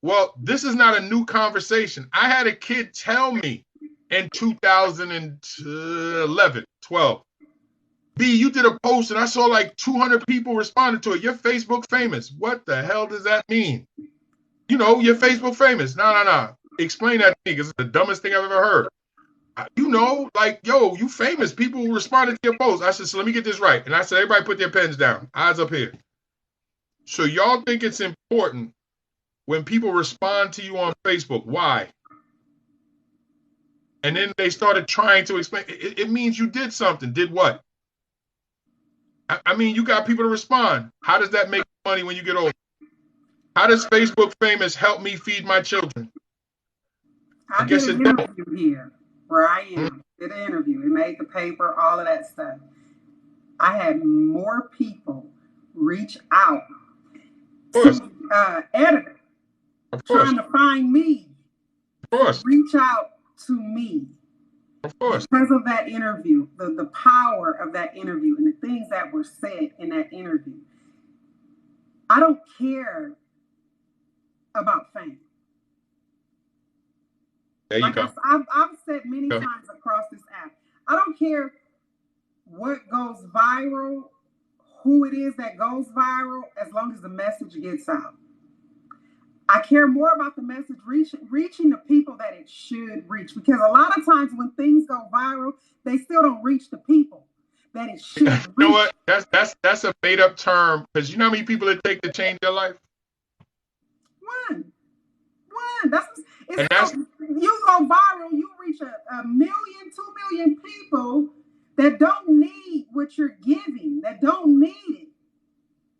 well, this is not a new conversation. I had a kid tell me in 2011, 12. B, you did a post and I saw like 200 people responded to it. You're Facebook famous. What the hell does that mean? You know, you're Facebook famous. No. Explain that to me, because it's the dumbest thing I've ever heard. You know, like, yo, you famous. People responded to your post. I said, so let me get this right. And I said, everybody put their pens down. Eyes up here. So y'all think it's important when people respond to you on Facebook. Why? And then they started trying to explain. It means you did something. Did what? I mean, you got people to respond. How does that make money when you get older? How does Facebook famous help me feed my children? I did an interview here where I am. Did an interview. It made the paper, all of that stuff. I had more people reach out to editor trying to find me. Of course. Reach out to me. Of course. Because of that interview, the power of that interview and the things that were said in that interview. I don't care about fame. There you go. I've said many times across this app, I don't care what goes viral, who it is that goes viral, as long as the message gets out. I care more about the message reaching the people that it should reach, because a lot of times when things go viral, they still don't reach the people that it should reach. You know what? That's a made up term, because you know how many people it take to change their life? One. You go viral, you reach a million, 2 million people that don't need what you're giving, that don't need it.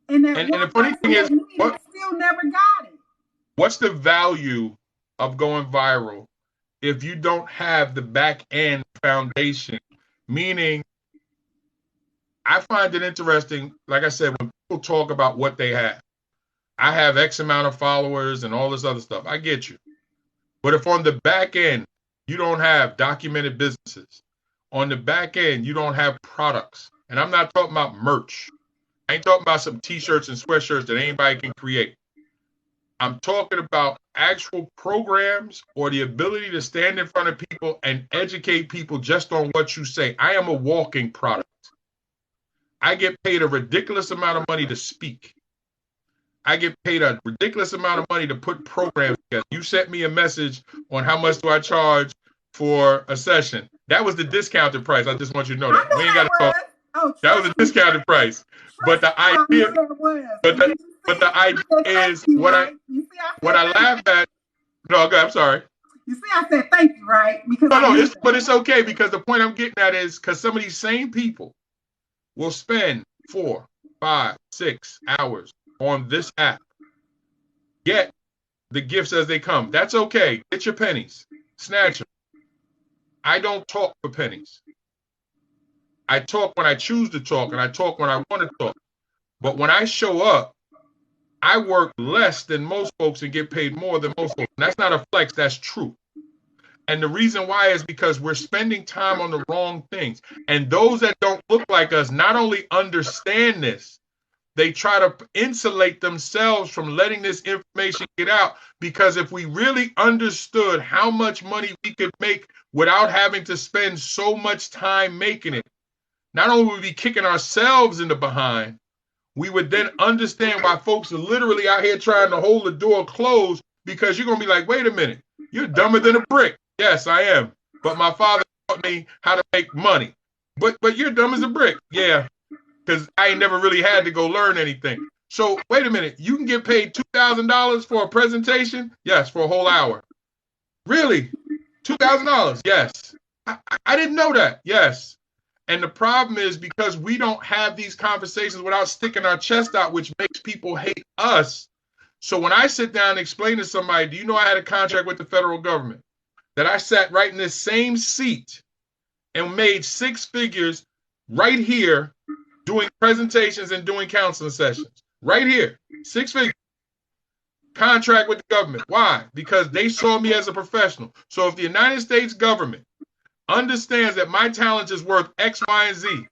And the funny thing is, still never got it. What's the value of going viral if you don't have the back end foundation? Meaning, I find it interesting, like I said, when people talk about what they have. I have X amount of followers and all this other stuff. I get you. But if on the back end, you don't have documented businesses, on the back end, you don't have products, and I'm not talking about merch. I ain't talking about some t-shirts and sweatshirts that anybody can create. I'm talking about actual programs or the ability to stand in front of people and educate people just on what you say. I am a walking product. I get paid a ridiculous amount of money to speak. I get paid a ridiculous amount of money to put programs together. You sent me a message on how much do I charge for a session. That was the discounted price. I just want you to know that. We ain't got to talk. That was a discounted price. But the idea, but the idea is what I laughed at. No, okay, I'm sorry. You see, I said thank you, right? Because but it's okay, because the point I'm getting at is because some of these same people will spend 4, 5, 6 hours on this app. Get the gifts as they come. That's okay. Get your pennies. Snatch them. I don't talk for pennies. I talk when I choose to talk, and I talk when I want to talk. But when I show up, I work less than most folks and get paid more than most folks. And that's not a flex, that's true. And the reason why is because we're spending time on the wrong things. And those that don't look like us not only understand this, they try to insulate themselves from letting this information get out. Because if we really understood how much money we could make without having to spend so much time making it, not only would we be kicking ourselves in the behind, we would then understand why folks are literally out here trying to hold the door closed, because you're going to be like, wait a minute, you're dumber than a brick. Yes, I am. But my father taught me how to make money. But you're dumb as a brick. Yeah, because I ain't never really had to go learn anything. So wait a minute, you can get paid $2,000 for a presentation? Yes, for a whole hour. Really? $2,000? Yes. I didn't know that. Yes. And the problem is because we don't have these conversations without sticking our chest out, which makes people hate us. So when I sit down and explain to somebody, do you know I had a contract with the federal government? That I sat right in this same seat and made 6 figures right here doing presentations and doing counseling sessions. Right here, 6 figures. Contract with the government. Why? Because they saw me as a professional. So if the United States government understands that my talent is worth X, Y, and Z,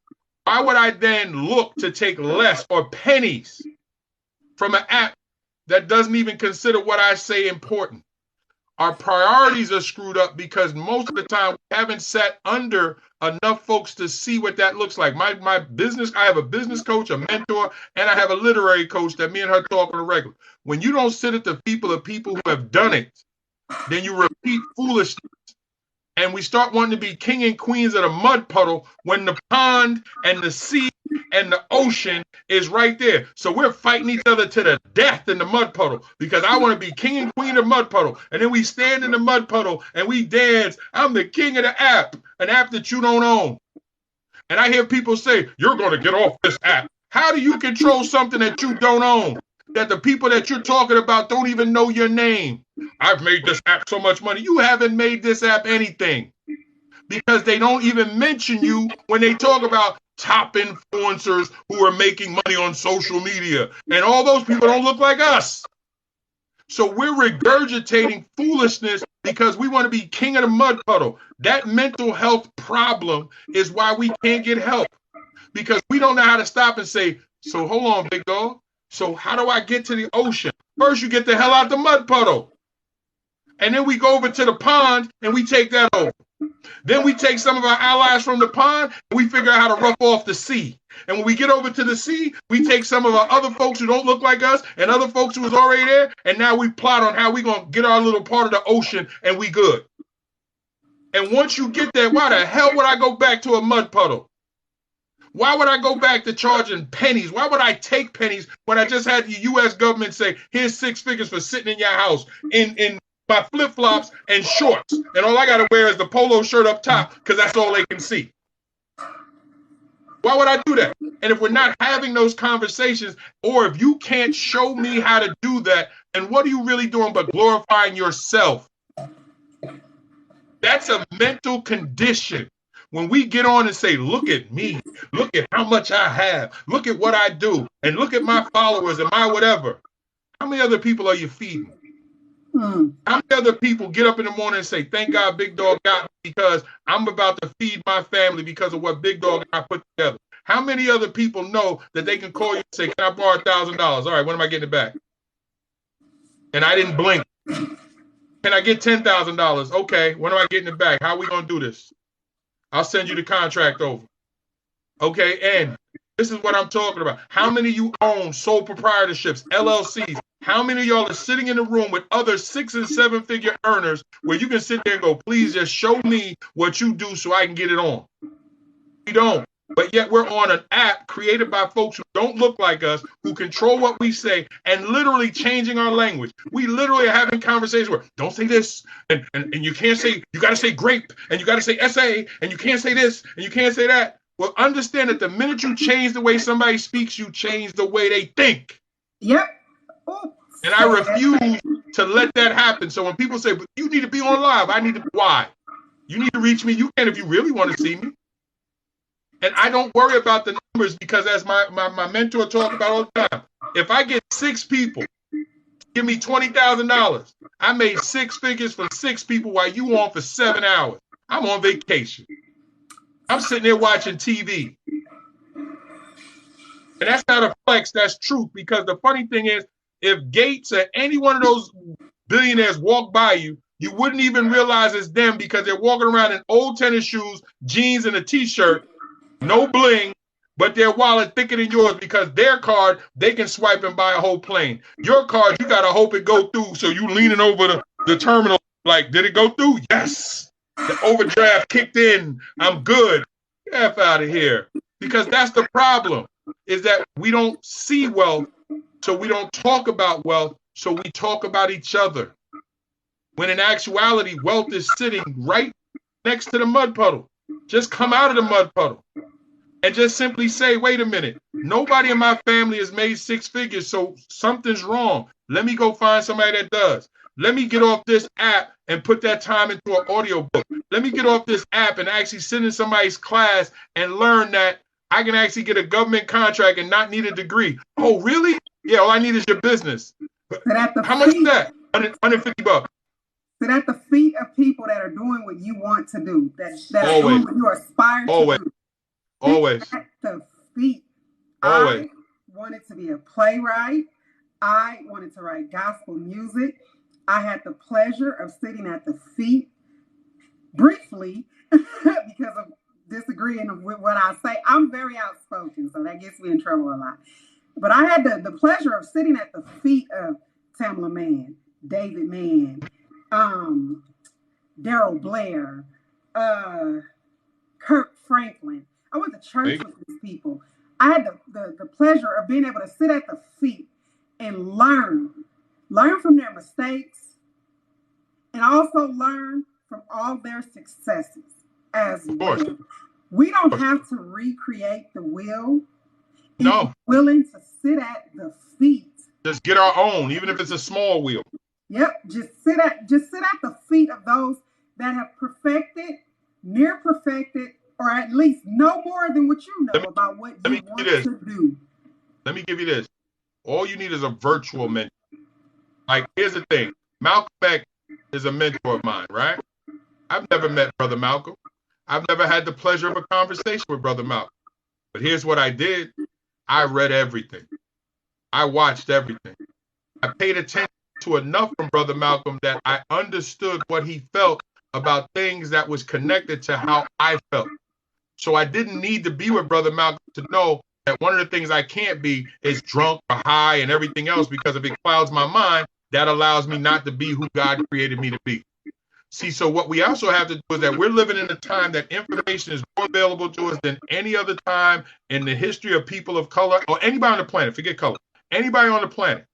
why would I then look to take less or pennies from an app that doesn't even consider what I say important? Our priorities are screwed up because most of the time we haven't sat under enough folks to see what that looks like. My business, I have a business coach, a mentor, and I have a literary coach that me and her talk on a regular. When you don't sit at the people of people who have done it, then you repeat foolishness. And we start wanting to be king and queens of the mud puddle when the pond and the sea and the ocean is right there. So we're fighting each other to the death in the mud puddle because I want to be king and queen of mud puddle. And then we stand in the mud puddle and we dance. I'm the king of the app, an app that you don't own. And I hear people say, you're going to get off this app. How do you control something that you don't own? That the people that you're talking about don't even know your name. I've made this app so much money. You haven't made this app anything because they don't even mention you when they talk about top influencers who are making money on social media. And all those people don't look like us. So we're regurgitating foolishness because we want to be king of the mud puddle. That mental health problem is why we can't get help because we don't know how to stop and say, so hold on, big dog. So how do I get to the ocean? First, you get the hell out the mud puddle. And then we go over to the pond and we take that over. Then we take some of our allies from the pond and we figure out how to rough off the sea. And when we get over to the sea, we take some of our other folks who don't look like us and other folks who was already there, and now we plot on how we going to get our little part of the ocean, and we good. And once you get there, why the hell would I go back to a mud puddle? Why would I go back to charging pennies? Why would I take pennies when I just had the U.S. government say, here's 6 figures for sitting in your house in my flip-flops and shorts, and all I got to wear is the polo shirt up top because that's all they can see? Why would I do that? And if we're not having those conversations, or if you can't show me how to do that, then what are you really doing but glorifying yourself? That's a mental condition. When we get on and say, look at me, look at how much I have, look at what I do, and look at my followers and my whatever. How many other people are you feeding? How many other people get up in the morning and say, thank God Big Dog got me because I'm about to feed my family because of what Big Dog and I put together? How many other people know that they can call you and say, can I borrow $1,000? All right, when am I getting it back? And I didn't blink. Can I get $10,000? Okay, when am I getting it back? How are we going to do this? I'll send you the contract over. Okay, and this is what I'm talking about. How many of you own sole proprietorships, LLCs? How many of y'all are sitting in the room with other 6- and 7-figure earners where you can sit there and go, please just show me what you do so I can get it on? We don't. But yet we're on an app created by folks who don't look like us, who control what we say, and literally changing our language. We literally are having conversations where don't say this, and you can't say, you got to say grape, and you got to say SA, and you can't say this, and you can't say that. Well, understand that the minute you change the way somebody speaks, you change the way they think. Yep. And I refuse to let that happen. So when people say, but you need to be on live, I need to, why? You need to reach me. You can if you really want to see me. And I don't worry about the numbers because as my mentor talks about all the time, if I get 6 people, give me $20,000. I made 6 figures from 6 people while you on for 7 hours. I'm on vacation. I'm sitting there watching TV. And that's not a flex, that's truth. Because the funny thing is, if Gates or any one of those billionaires walk by you, you wouldn't even realize it's them because they're walking around in old tennis shoes, jeans, and a t-shirt, no bling, but their wallet thicker than yours because their card, they can swipe and buy a whole plane. Your card, you got to hope it go through, so you leaning over the terminal like, did it go through? Yes. The overdraft kicked in. I'm good. Get the F out of here. Because that's the problem, is that we don't see wealth, so we don't talk about wealth, so we talk about each other. When in actuality, wealth is sitting right next to the mud puddle. Just come out of the mud puddle and just simply say, wait a minute, nobody in my family has made 6 figures, so something's wrong. Let me go find somebody that does. Let me get off this app and put that time into an audio book. Let me get off this app and actually sit in somebody's class and learn that I can actually get a government contract and not need a degree. Oh, really? Yeah, all I need is your business. How much is that? $150. Sit at the feet of people that are doing what you want to do, that are Always. doing what you aspire Always. to do. Always. Sit at the feet. Always. I wanted to be a playwright. I wanted to write gospel music. I had the pleasure of sitting at the feet briefly because of disagreeing with what I say. I'm very outspoken, so that gets me in trouble a lot. But I had the pleasure of sitting at the feet of Tamla Mann, David Mann, Daryl Blair, Kirk Franklin. I went to church with these people. I had the pleasure of being able to sit at the feet and learn from their mistakes, and also learn from all their successes as well. We don't have to recreate the wheel. No. Willing to sit at the feet. Just get our own, even if it's a small wheel. Yep. Just sit at the feet of those that have perfected, near perfected, or at least know more than what you know about what you want to do. Let me give you this. All you need is a virtual mentor. Like, here's the thing. Malcolm X is a mentor of mine, right? I've never met Brother Malcolm. I've never had the pleasure of a conversation with Brother Malcolm. But here's what I did. I read everything. I watched everything. I paid attention to enough from Brother Malcolm that I understood what he felt about things that was connected to how I felt. So I didn't need to be with Brother Malcolm to know that one of the things I can't be is drunk or high and everything else, because if it clouds my mind, that allows me not to be who God created me to be. See, so what we also have to do is that we're living in a time that information is more available to us than any other time in the history of people of color or anybody on the planet. Forget color. Anybody on the planet.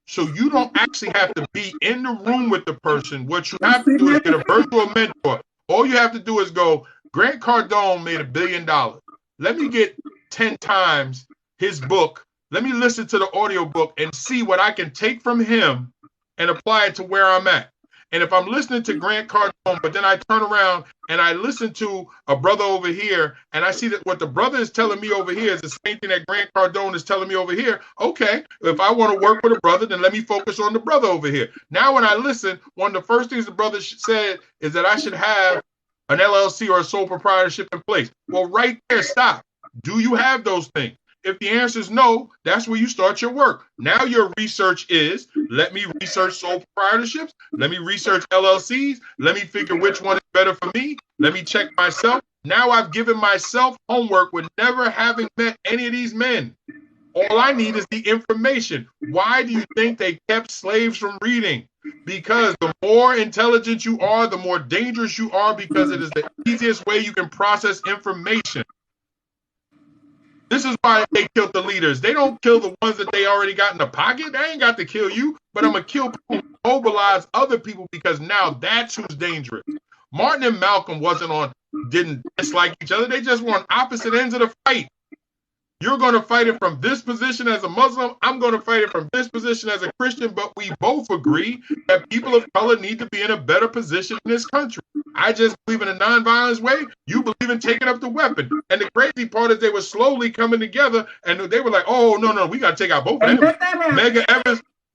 So you don't actually have to be in the room with the person. What you have to do is get a virtual mentor. All you have to do is go, Grant Cardone made $1 billion. Let me get 10 times his book. Let me listen to the audio book and see what I can take from him and apply it to where I'm at. And if I'm listening to Grant Cardone, but then I turn around and I listen to a brother over here, and I see that what the brother is telling me over here is the same thing that Grant Cardone is telling me over here. Okay, if I want to work with a brother, then let me focus on the brother over here. Now, when I listen, one of the first things the brother said is that I should have an LLC or a sole proprietorship in place. Well, right there, stop. Do you have those things? If the answer is no, that's where you start your work. Now your research is, let me research sole proprietorships. Let me research LLCs. Let me figure which one is better for me. Let me check myself. Now I've given myself homework with never having met any of these men. All I need is the information. Why do you think they kept slaves from reading? Because the more intelligent you are, the more dangerous you are, because it is the easiest way you can process information. This is why they killed the leaders. They don't kill the ones that they already got in the pocket. They ain't got to kill you, but I'm going to kill people who mobilize other people, because now that's who's dangerous. Martin and Malcolm didn't dislike each other. They just were on opposite ends of the fight. You're going to fight it from this position as a Muslim. I'm going to fight it from this position as a Christian, but we both agree that people of color need to be in a better position in this country. I just believe in a nonviolence way. You believe in taking up the weapon. And the crazy part is they were slowly coming together, and they were like, oh, no, we got to take out both of them.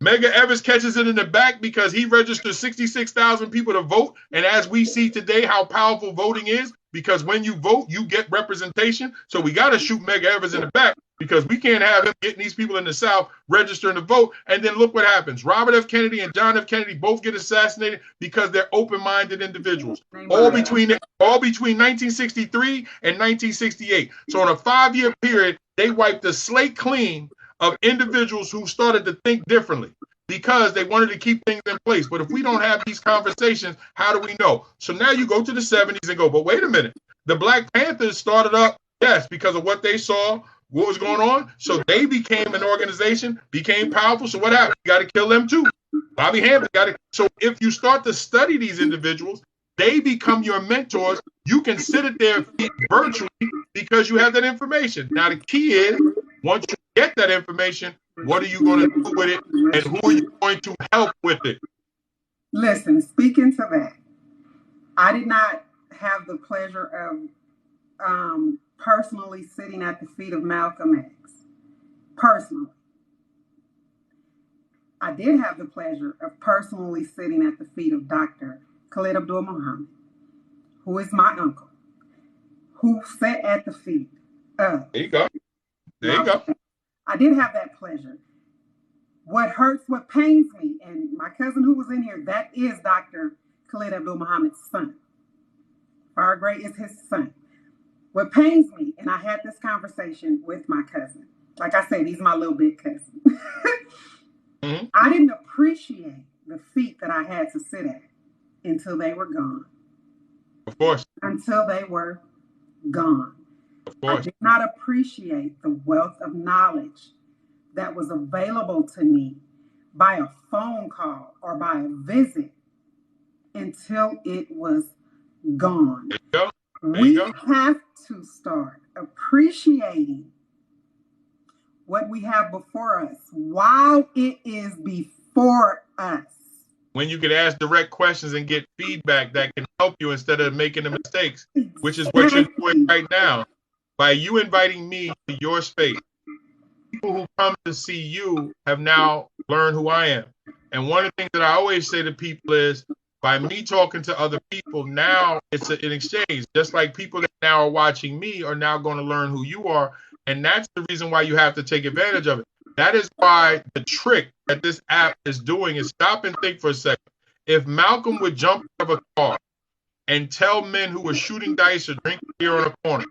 Mega Evans catches it in the back because he registered 66,000 people to vote. And as we see today how powerful voting is, because when you vote, you get representation. So we got to shoot Mega Evans in the back, because we can't have him getting these people in the South registering to vote. And then look what happens. Robert F. Kennedy and John F. Kennedy both get assassinated because they're open-minded individuals. All between 1963 and 1968. So in a 5-year period, they wiped the slate clean of individuals who started to think differently, because they wanted to keep things in place. But if we don't have these conversations, how do we know? So now you go to the 70s and go, but wait a minute. The Black Panthers started up, yes, because of what they saw, what was going on. So they became an organization, became powerful. So what happened? You got to kill them too. Bobby Hampton got to. So if you start to study these individuals, they become your mentors. You can sit at their feet virtually because you have that information. Now the key is, once you get that information, what are you going to do with it, and who are you going to help with it? Listen, speaking to that, I did not have the pleasure of personally sitting at the feet of Malcolm X. Personally. I did have the pleasure of personally sitting at the feet of Dr. Khalid Abdul-Muhammad, who is my uncle, who sat at the feet of. There you go. There you go. I did have that pleasure. What hurts, what pains me, and my cousin who was in here, that is Dr. Khalid Abdul-Muhammad's son. Far Gray is his son. What pains me, and I had this conversation with my cousin. Like I said, he's my little big cousin. Mm-hmm. I didn't appreciate the feet that I had to sit at until they were gone. Of course. Until they were gone. Of course. I did not appreciate the wealth of knowledge that was available to me by a phone call or by a visit until it was gone. There we have to start appreciating what we have before us while it is before us. When you can ask direct questions and get feedback that can help you instead of making the mistakes, which is what you're doing right now. By you inviting me to your space, people who come to see you have now learned who I am. And one of the things that I always say to people is, by me talking to other people, now it's an exchange. Just like people that now are watching me are now going to learn who you are. And that's the reason why you have to take advantage of it. That is why the trick that this app is doing is stop and think for a second. If Malcolm would jump out of a car and tell men who are shooting dice or drinking beer on a corner,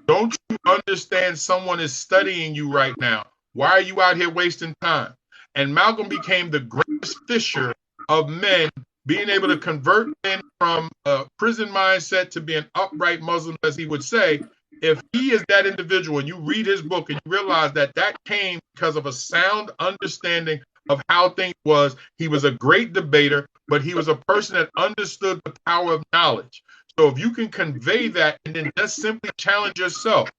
don't you understand someone is studying you right now? Why are you out here wasting time? And Malcolm became the greatest fisher of men, being able to convert men from a prison mindset to being upright Muslims, as he would say. If he is that individual and you read his book and you realize that that came because of a sound understanding of how things was, he was a great debater, but he was a person that understood the power of knowledge. So if you can convey that and then just simply challenge yourself,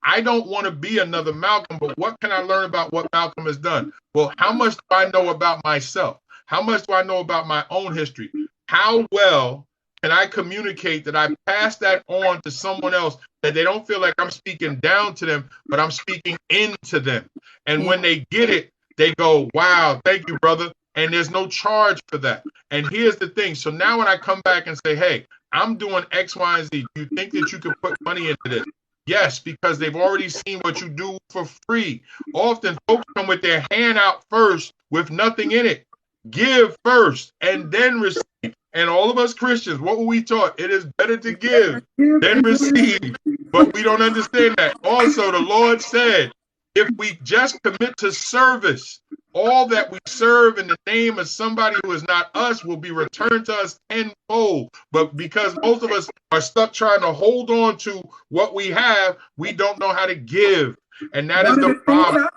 I don't want to be another Malcolm, but what can I learn about what Malcolm has done? Well, how much do I know about myself? How much do I know about my own history? How well can I communicate that I pass that on to someone else, that they don't feel like I'm speaking down to them, but I'm speaking into them? And when they get it, they go, wow, thank you, brother. And there's no charge for that. And here's the thing. So now when I come back and say, hey, I'm doing X, Y, and Z, do you think that you can put money into this? Yes, because they've already seen what you do for free. Often folks come with their hand out first with nothing in it. Give first and then receive. And all of us Christians, what were we taught? It is better to give than receive. But we don't understand that. Also, the Lord said, if we just commit to service, all that we serve in the name of somebody who is not us will be returned to us tenfold. But because most of us are stuck trying to hold on to what we have, we don't know how to give. And that is the problem.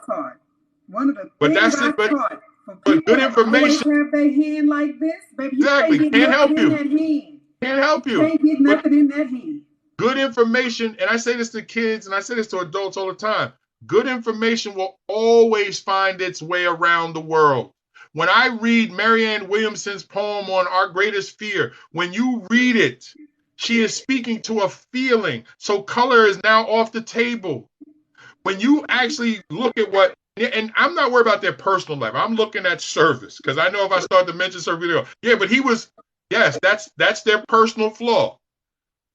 One of the things I taught. But good information. Have their hand like this, baby. Exactly. Can't help you. Can't help you. Can't get nothing in that hand. Good information, and I say this to kids, and I say this to adults all the time. Good information will always find its way around the world. When I read Marianne Williamson's poem on Our Greatest Fear, when you read it, she is speaking to a feeling. So color is now off the table. When you actually look at what, and I'm not worried about their personal life. I'm looking at service, because I know if I start to mention service, yeah, but he was, yes, that's their personal flaw.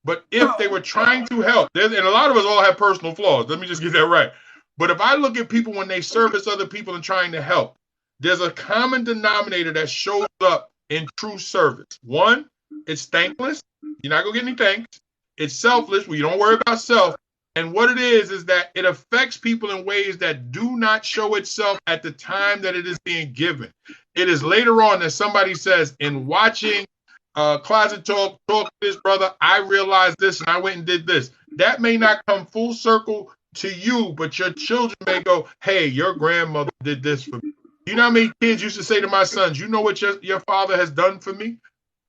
But if they were trying to help, and a lot of us all have personal flaws. Let me just get that right. But if I look at people when they service other people and trying to help, there's a common denominator that shows up in true service. One, it's thankless. You're not going to get any thanks. It's selfless, where you don't worry about self. And what it is that it affects people in ways that do not show itself at the time that it is being given. It is later on that somebody says, in watching Closet Talk to this brother, I realized this and I went and did this. That may not come full circle to you, but your children may go, hey, your grandmother did this for me. You know how many kids used to say to my sons, you know what your father has done for me?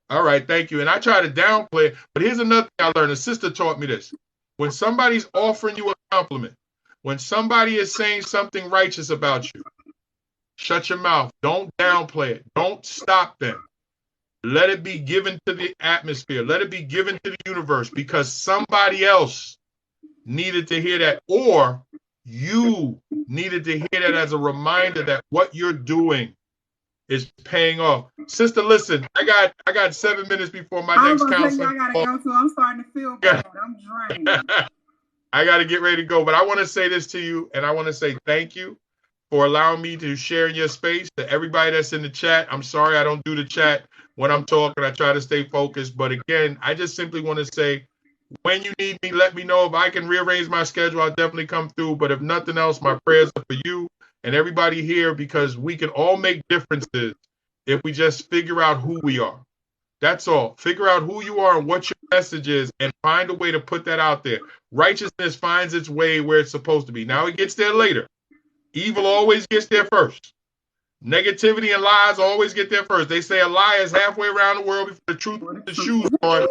All right, thank you. And I try to downplay it. But here's another thing I learned. A sister taught me this. When somebody's offering you a compliment, when somebody is saying something righteous about you, shut your mouth. Don't downplay it. Don't stop them. Let it be given to the atmosphere. Let it be given to the universe, because somebody else needed to hear that, or you needed to hear that as a reminder that what you're doing is paying off. Sister, listen, I got 7 minutes before my next counselor. I gotta go, so I'm starting to feel bad. I'm drained. I got to get ready to go, but I want to say this to you, and I want to say thank you for allowing me to share in your space. To everybody that's in the chat, I'm sorry I don't do the chat when I'm talking. I try to stay focused, but again, I just simply want to say, when you need me, let me know. If I can rearrange my schedule, I'll definitely come through. But if nothing else, my prayers are for you and everybody here, because we can all make differences if we just figure out who we are. That's all. Figure out who you are and what your message is, and find a way to put that out there. Righteousness finds its way where it's supposed to be. Now it gets there later. Evil always gets there first. Negativity and lies always get there first. They say a lie is halfway around the world before the truth with the shoes on.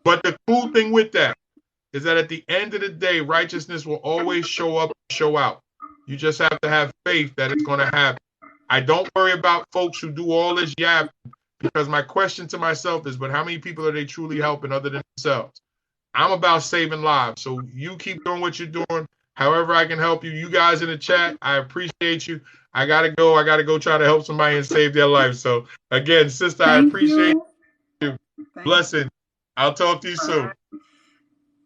But the cool thing with that is that at the end of the day, righteousness will always show up and show out. You just have to have faith that it's going to happen. I don't worry about folks who do all this yapping, because my question to myself is, but how many people are they truly helping other than themselves? I'm about saving lives. So you keep doing what you're doing. However I can help you. You guys in the chat, I appreciate you. I got to go. I got to go try to help somebody and save their life. So again, sister, I appreciate you. Blessing. I'll talk to you soon.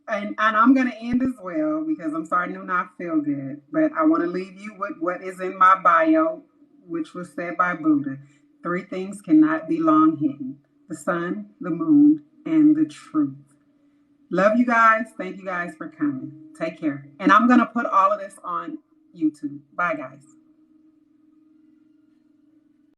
And I'm going to end as well, because I'm starting to not feel good. But I want to leave you with what is in my bio, which was said by Buddha. 3 things cannot be long hidden: the sun, the moon, and the truth. Love you guys. Thank you guys for coming. Take care. And I'm going to put all of this on YouTube. Bye, guys.